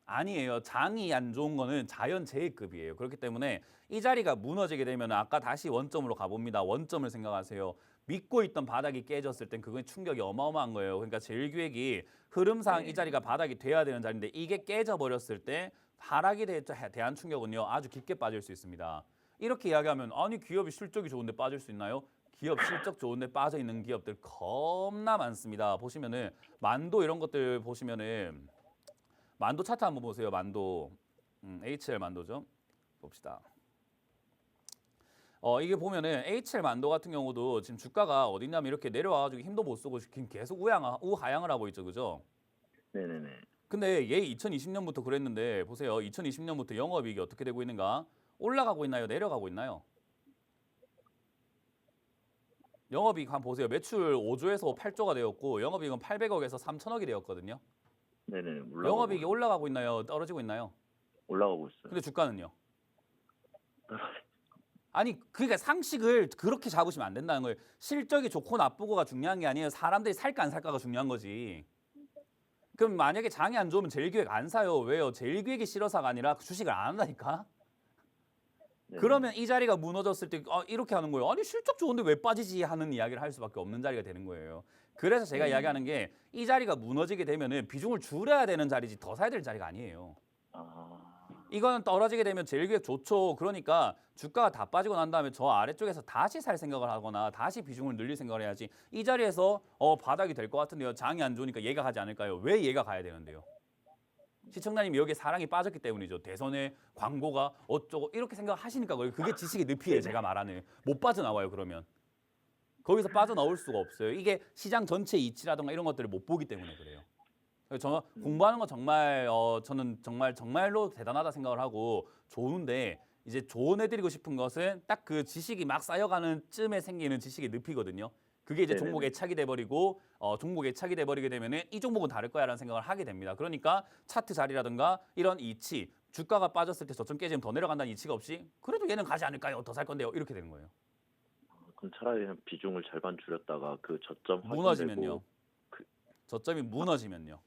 아니에요. 장이 안 좋은 거는 자연재해급이에요. 그렇기 때문에 이 자리가 무너지게 되면 아까 다시 원점으로 가봅니다. 원점을 생각하세요. 믿고 있던 바닥이 깨졌을 땐 그건 충격이 어마어마한 거예요. 그러니까 제일기획이 흐름상 이 자리가 바닥이 돼야 되는 자리인데 이게 깨져버렸을 때 하락에 대한 충격은요. 아주 깊게 빠질 수 있습니다. 이렇게 이야기하면 아니 기업이 실적이 좋은데 빠질 수 있나요? 기업 실적 좋은데 빠져 있는 기업들 겁나 많습니다. 보시면은 만도 이런 것들 보시면은 만도 차트 한번 보세요. 만도 HL 만도죠. 봅시다. 이게 보면은 HL 만도 같은 경우도 지금 주가가 어딨냐면 이렇게 내려와가지고 힘도 못 쓰고 지금 계속 우하향을 하고 있죠, 그죠? 네네네. 근데 얘 2020년부터 그랬는데 보세요. 2020년부터 영업이익이 어떻게 되고 있는가? 올라가고 있나요? 내려가고 있나요? 영업이익 한번 보세요. 매출 5조에서 8조가 되었고 영업이익은 800억에서 3천억이 되었거든요. 네네. 영업이익이 올라가고 있나요? 떨어지고 있나요? 올라가고 있어요. 근데 주가는요? 아니 그러니까 상식을 그렇게 잡으시면 안 된다는 거예요. 실적이 좋고 나쁘고가 중요한 게 아니에요. 사람들이 살까 안 살까가 중요한 거지. 그럼 만약에 장이 안 좋으면 제일기획 안 사요. 왜요? 제일기획이 싫어서가 아니라 주식을 안 한다니까. 네네. 그러면 이 자리가 무너졌을 때 이렇게 하는 거예요. 아니 실적 좋은데 왜 빠지지 하는 이야기를 할 수밖에 없는 자리가 되는 거예요. 그래서 제가 이야기하는 게 이 자리가 무너지게 되면은 비중을 줄여야 되는 자리지 더 사야 될 자리가 아니에요. 이거는 떨어지게 되면 제일기획 좋죠. 그러니까 주가가 다 빠지고 난 다음에 저 아래쪽에서 다시 살 생각을 하거나 다시 비중을 늘릴 생각을 해야지. 이 자리에서 바닥이 될 것 같은데요. 장이 안 좋으니까 얘가 가지 않을까요? 왜 얘가 가야 되는데요? 시청자님이 여기에 사랑이 빠졌기 때문이죠. 대선에 광고가 어쩌고 이렇게 생각하시니까 그게 지식의 늪이에요. 제가 말하는. 못 빠져나와요. 그러면. 거기서 빠져나올 수가 없어요. 이게 시장 전체 이치라든가 이런 것들을 못 보기 때문에 그래요. 저는 공부하는 거 정말 저는 정말로 대단하다 생각을 하고 좋은데 이제 조언해드리고 싶은 것은 딱 그 지식이 막 쌓여가는 쯤에 생기는 지식의 늪이거든요. 그게 이제 네네네. 종목 애착이 돼버리고 종목 애착이 돼버리게 되면은 이 종목은 다를 거야라는 생각을 하게 됩니다. 그러니까 차트 자리라든가 이런 이치, 주가가 빠졌을 때 저점 깨지면 더 내려간다는 이치가 없이 그래도 얘는 가지 않을까요? 더 살 건데요. 이렇게 되는 거예요. 그럼 차라리 그냥 비중을 절반 줄였다가 그 저점 무너지면요. 확인되고 저점이 무너지면요.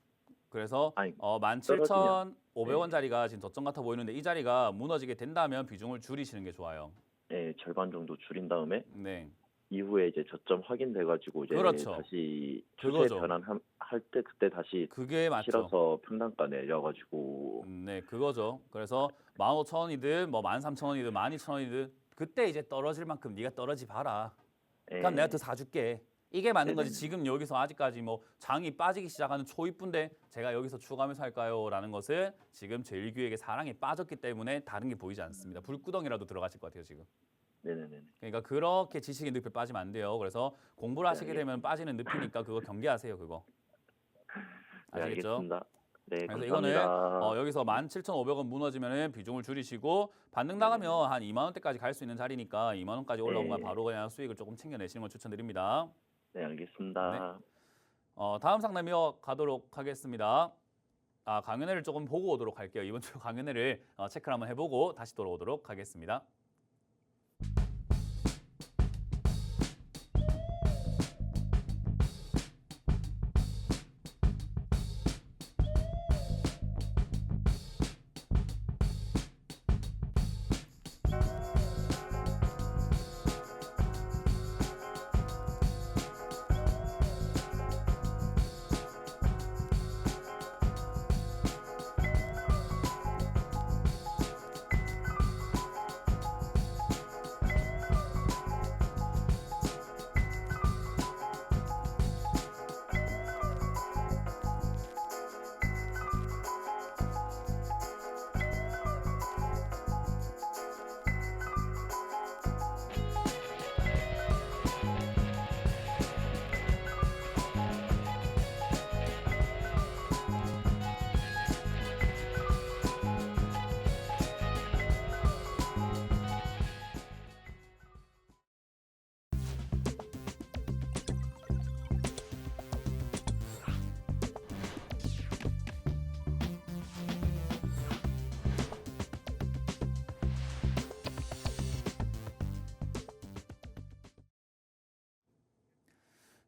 그래서 아니, 17,500원짜리가 지금 저점 같아 보이는데 이 자리가 무너지게 된다면 비중을 줄이시는 게 좋아요. 네, 절반 정도 줄인 다음에 네. 이후에 이제 저점 확인돼가지고 이제 그렇죠. 다시 추세 그거죠. 변환할 때 그때 다시 그게 맞죠. 실어서 평단가 내려가지고 네, 그거죠. 그래서 15,000원이든 뭐 13,000원이든 12,000원이든 그때 이제 떨어질 만큼 네가 떨어지 봐라. 그럼 예, 내가 더 사줄게. 이게 맞는 거지. 네네. 지금 여기서 아직까지 뭐 장이 빠지기 시작하는 초입분데 제가 여기서 추가하면서 할까요?라는 것은 지금 제일기획의 사랑에 빠졌기 때문에 다른 게 보이지 않습니다. 불구덩이라도 들어가실 것 같아요 지금. 네네네. 그러니까 그렇게 지식의 늪에 빠지면 안 돼요. 그래서 공부를 하시게 네, 되면 빠지는 늪이니까 그거 경계하세요. 그거. 네, 아시겠죠? 알겠습니다. 네, 그래서 감사합니다. 이거는 여기서 17,500원 무너지면은 비중을 줄이시고 반등 나가면 한 2만 원대까지 갈 수 있는 자리니까 2만 원까지 올라오면 네. 바로 그냥 수익을 조금 챙겨내시는 걸 추천드립니다. 네, 알겠습니다. 다음 상담 이어가도록 하겠습니다. 강연회를 조금 보고 오도록 할게요. 이번 주 강연회를 체크를 한번 해보고 다시 돌아오도록 하겠습니다.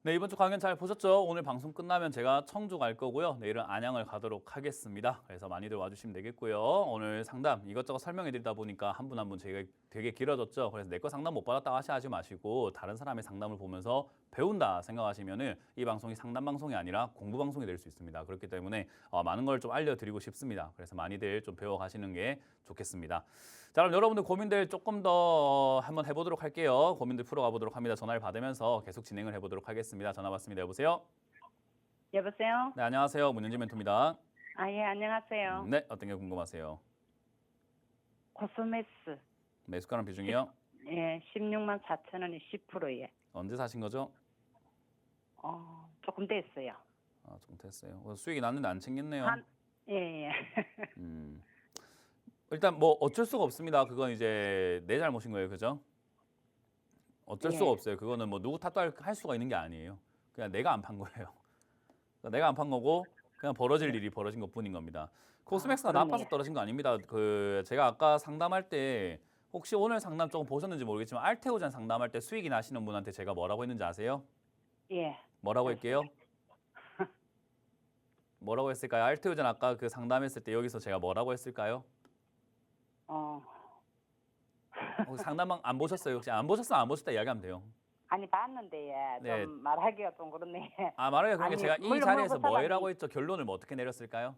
네, 이번 주 강연 잘 보셨죠? 오늘 방송 끝나면 제가 청주 갈 거고요. 내일은 안양을 가도록 하겠습니다. 그래서 많이들 와주시면 되겠고요. 오늘 상담 이것저것 설명해 드리다 보니까 한 분 한 분 제가 되게 길어졌죠. 그래서 내 거 상담 못 받았다고 하지 마시고 다른 사람의 상담을 보면서 배운다 생각하시면은 이 방송이 상담 방송이 아니라 공부 방송이 될 수 있습니다. 그렇기 때문에 많은 걸 좀 알려드리고 싶습니다. 그래서 많이들 좀 배워가시는 게 좋겠습니다. 자, 그럼 여러분들 고민들 조금 더 한번 해보도록 할게요. 고민들 풀어가 보도록 합니다. 전화를 받으면서 계속 진행을 해보도록 하겠습니다. 전화 받습니다. 여보세요? 여보세요? 네, 안녕하세요. 문현지 멘토입니다. 예, 안녕하세요. 네, 어떤 게 궁금하세요? 코스메스. 매수가랑 비중이요? 예, 16만 4천 원이 10%예. 언제 사신 거죠? 조금 됐어요. 조금 됐어요. 수익이 났는데 안 챙겼네요. 예. 일단 뭐 어쩔 수가 없습니다. 그건 이제 내 잘못인 거예요. 그죠? 어쩔 예. 수가 없어요. 그거는 뭐 누구 탓도 할 수가 있는 게 아니에요. 그냥 내가 안 판 거예요. 그러니까 내가 안 판 거고 그냥 벌어질 일이 벌어진 것뿐인 겁니다. 코스맥스가 그러네요. 나빠서 떨어진 거 아닙니다. 제가 아까 상담할 때 혹시 오늘 상담 조금 보셨는지 모르겠지만 알테오젠 상담할 때 수익이 나시는 분한테 제가 뭐라고 했는지 아세요? 예. 뭐라고 했게요? 뭐라고 했을까요? 알테오젠 아까 그 상담했을 때 여기서 제가 뭐라고 했을까요? 혹시 상담 안 보셨어요? 혹시 안 보셨으면 안 보셨다 이야기하면 돼요. 아니 봤는데 좀 네. 말하기가 좀 그렇네. 말하기가 그러니까 아니, 제가 이 물론 자리에서 뭐 그 뭐라고 사람이- 했죠? 결론을 뭐 어떻게 내렸을까요?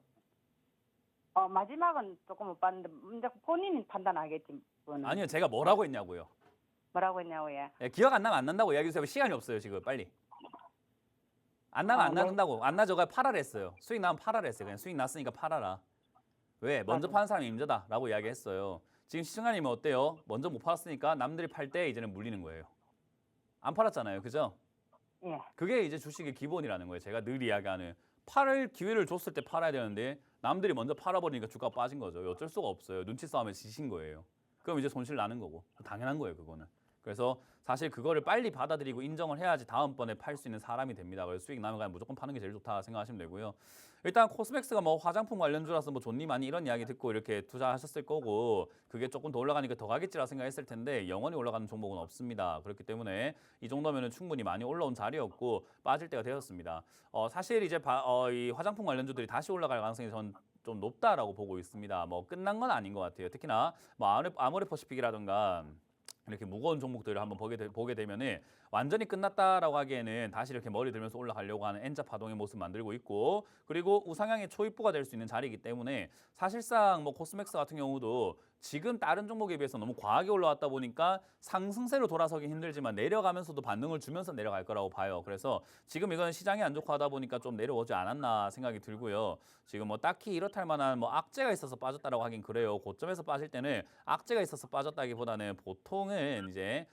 마지막은 조금 못 봤는데 이제 본인이 판단하겠지. 그거는. 아니요, 제가 뭐라고 했냐고요. 뭐라고 했냐고요? 예, 기억 안 나면 안 난다고 이야기해 주세요. 시간이 없어요, 지금. 빨리. 안 나면 안 난다고. 안 나져가 팔아라 했어요. 수익 나면 팔아라 했어요. 그냥 수익 났으니까 팔아라. 왜? 먼저 파는 사람이 임자다라고 이야기했어요. 지금 시청자님은 어때요? 먼저 못 팔았으니까 남들이 팔 때 이제는 물리는 거예요. 안 팔았잖아요. 그죠? 예. 그게 이제 주식의 기본이라는 거예요. 제가 늘 이야기하는 팔을 기회를 줬을 때 팔아야 되는데 남들이 먼저 팔아버리니까 주가가 빠진 거죠. 어쩔 수가 없어요. 눈치 싸움에 지신 거예요. 그럼 이제 손실 나는 거고 당연한 거예요. 그거는. 그래서 사실 그거를 빨리 받아들이고 인정을 해야지 다음번에 팔 수 있는 사람이 됩니다. 그래서 수익 나면 그냥 무조건 파는 게 제일 좋다 생각하시면 되고요. 일단 코스맥스가 뭐 화장품 관련주라서 뭐 좋니 많이 이런 이야기 듣고 이렇게 투자하셨을 거고 그게 조금 더 올라가니까 더 가겠지라 생각했을 텐데 영원히 올라가는 종목은 없습니다. 그렇기 때문에 이 정도면은 충분히 많이 올라온 자리였고 빠질 때가 되었습니다. 사실 이제 이 화장품 관련주들이 다시 올라갈 가능성이 전 좀 높다라고 보고 있습니다. 뭐 끝난 건 아닌 것 같아요. 특히나 뭐 아모레퍼시픽이라든가 이렇게 무거운 종목들을 한번 보게 되면은 완전히 끝났다라고 하기에는 다시 이렇게 머리 들면서 올라가려고 하는 N자 파동의 모습 만들고 있고 그리고 우상향의 초입부가 될 수 있는 자리이기 때문에 사실상 뭐 코스맥스 같은 경우도 지금 다른 종목에 비해서 너무 과하게 올라왔다 보니까 상승세로 돌아서기 힘들지만 내려가면서도 반등을 주면서 내려갈 거라고 봐요. 그래서 지금 이건 시장이 안 좋고 하다 보니까 좀 내려오지 않았나 생각이 들고요. 지금 뭐 딱히 이렇다 할 만한 뭐 악재가 있어서 빠졌다라고 하긴 그래요. 고점에서 빠질 때는 악재가 있어서 빠졌다기보다는 보통은 이제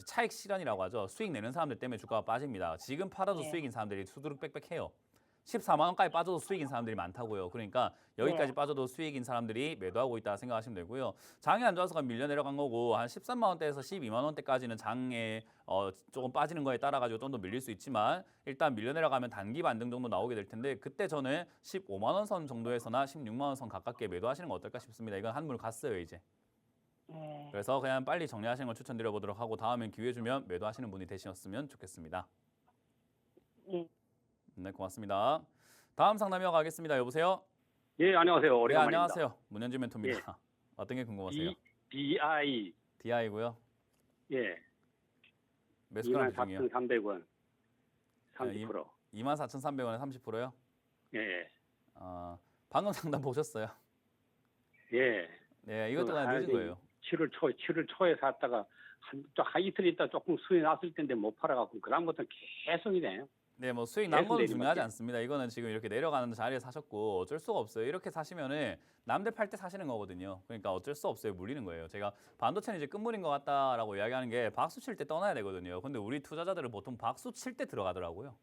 차익 실현이라고 하죠. 수익 내는 사람들 때문에 주가가 빠집니다. 지금 팔아도 예. 수익인 사람들이 수두룩 빽빽해요. 14만 원까지 빠져도 수익인 사람들이 많다고요. 그러니까 여기까지 네. 빠져도 수익인 사람들이 매도하고 있다 생각하시면 되고요. 장이 안 좋아서 밀려 내려간 거고 한 13만 원대에서 12만 원대까지는 장에 조금 빠지는 거에 따라 가지고 좀 더 밀릴 수 있지만 일단 밀려 내려가면 단기 반등 정도 나오게 될 텐데 그때 저는 15만 원 선 정도에서나 16만 원 선 가깝게 매도하시는 거 어떨까 싶습니다. 이건 한물 갔어요 이제. 예. 그래서 그냥 빨리 정리하시는 걸 추천드려 보도록 하고 다음엔 기회 주면 매도하시는 분이 되셨으면 좋겠습니다. 예. 네, 고맙습니다. 다음 상담 이어가겠습니다. 여보세요? 예, 안녕하세요. 네, 오래간만입니다. 안녕하세요. 문현주 멘토입니다. 어떤 게 궁금하세요? BI, DI고요. 예, 매수 가능 중이요. 24,300원, 30%. 24,300원에 30%요? 예, 방금 상담 보셨어요? 예. 네, 이것도 그냥 늦은 거예요. 7월 초에 샀다가 한 이틀 있다 조금 수익 났을 텐데 못 팔아갖고 그다음부터 계속이네요. 네, 뭐 수익 난 계속 거는 내리는 중요하지 거지. 않습니다. 이거는 지금 이렇게 내려가는 자리에 사셨고 어쩔 수가 없어요. 이렇게 사시면은 남들 팔 때 사시는 거거든요. 그러니까 어쩔 수 없어요. 물리는 거예요. 제가 반도체는 이제 끝물인 것 같다라고 이야기하는 게 박수 칠 때 떠나야 되거든요. 근데 우리 투자자들은 보통 박수 칠 때 들어가더라고요.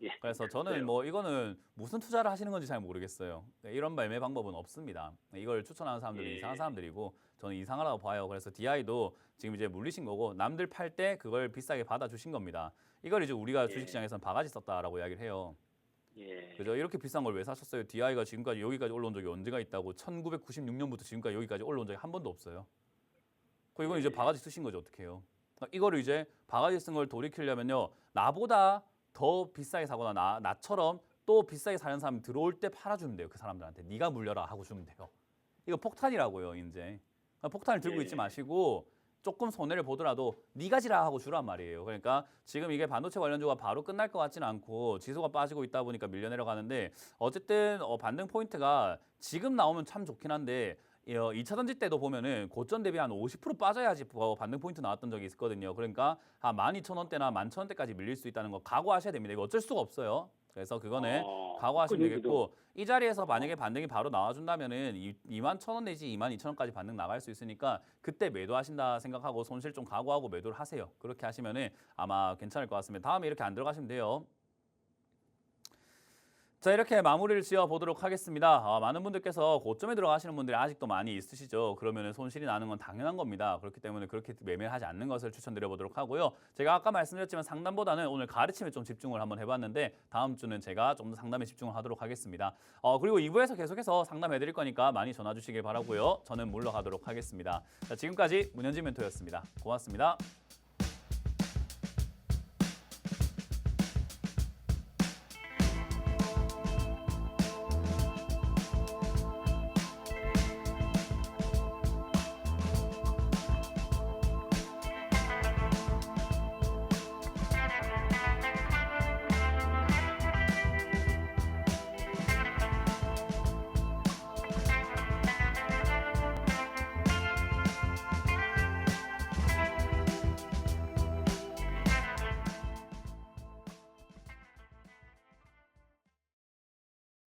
예. 그래서 저는 그래요. 뭐 이거는 무슨 투자를 하시는 건지 잘 모르겠어요. 네, 이런 매매 방법은 없습니다. 이걸 추천하는 사람들은 예. 이상한 사람들이고 저는 이상하다고 봐요. 그래서 DI도 지금 이제 물리신 거고 남들 팔 때 그걸 비싸게 받아주신 겁니다. 이걸 이제 우리가 예. 주식시장에서는 바가지 썼다라고 이야기를 해요. 예. 그죠? 이렇게 비싼 걸 왜 사셨어요? DI가 지금까지 여기까지 올라온 적이 언제가 있다고 1996년부터 지금까지 여기까지 올라온 적이 한 번도 없어요. 그 이건 이제 바가지 쓰신 거죠. 어떻게 해요? 그러니까 이거를 이제 바가지 쓴 걸 돌이키려면요. 나보다 더 비싸게 사거나 나처럼 또 비싸게 사는 사람이 들어올 때 팔아주면 돼요. 그 사람들한테. 네가 물려라 하고 주면 돼요. 이거 폭탄이라고요. 이제. 폭탄을 들고 예. 있지 마시고 조금 손해를 보더라도 네가 지라 하고 주란 말이에요. 그러니까 지금 이게 반도체 관련주가 바로 끝날 것 같지는 않고 지수가 빠지고 있다 보니까 밀려 내려가는데 어쨌든 반등 포인트가 지금 나오면 참 좋긴 한데 2차 전지 때도 보면은 고점 대비 한 50% 빠져야지 반등 포인트 나왔던 적이 있었거든요. 그러니까 한 12,000원대나 11,000원대까지 밀릴 수 있다는 거 각오하셔야 됩니다. 이거 어쩔 수가 없어요. 그래서 그거는 각오하시면 그 되겠고 이 자리에서 만약에 반등이 바로 나와준다면은 21,000원 내지 22,000원까지 반등 나갈 수 있으니까 그때 매도하신다 생각하고 손실 좀 각오하고 매도를 하세요. 그렇게 하시면은 아마 괜찮을 것 같습니다. 다음에 이렇게 안 들어가시면 돼요. 자, 이렇게 마무리를 지어 보도록 하겠습니다. 많은 분들께서 고점에 들어가시는 분들이 아직도 많이 있으시죠. 그러면 손실이 나는 건 당연한 겁니다. 그렇기 때문에 그렇게 매매를 하지 않는 것을 추천드려 보도록 하고요. 제가 아까 말씀드렸지만 상담보다는 오늘 가르침에 좀 집중을 한번 해봤는데 다음 주는 제가 좀 더 상담에 집중을 하도록 하겠습니다. 그리고 2부에서 계속해서 상담해 드릴 거니까 많이 전화 주시길 바라고요. 저는 물러가도록 하겠습니다. 자, 지금까지 문현진 멘토였습니다. 고맙습니다.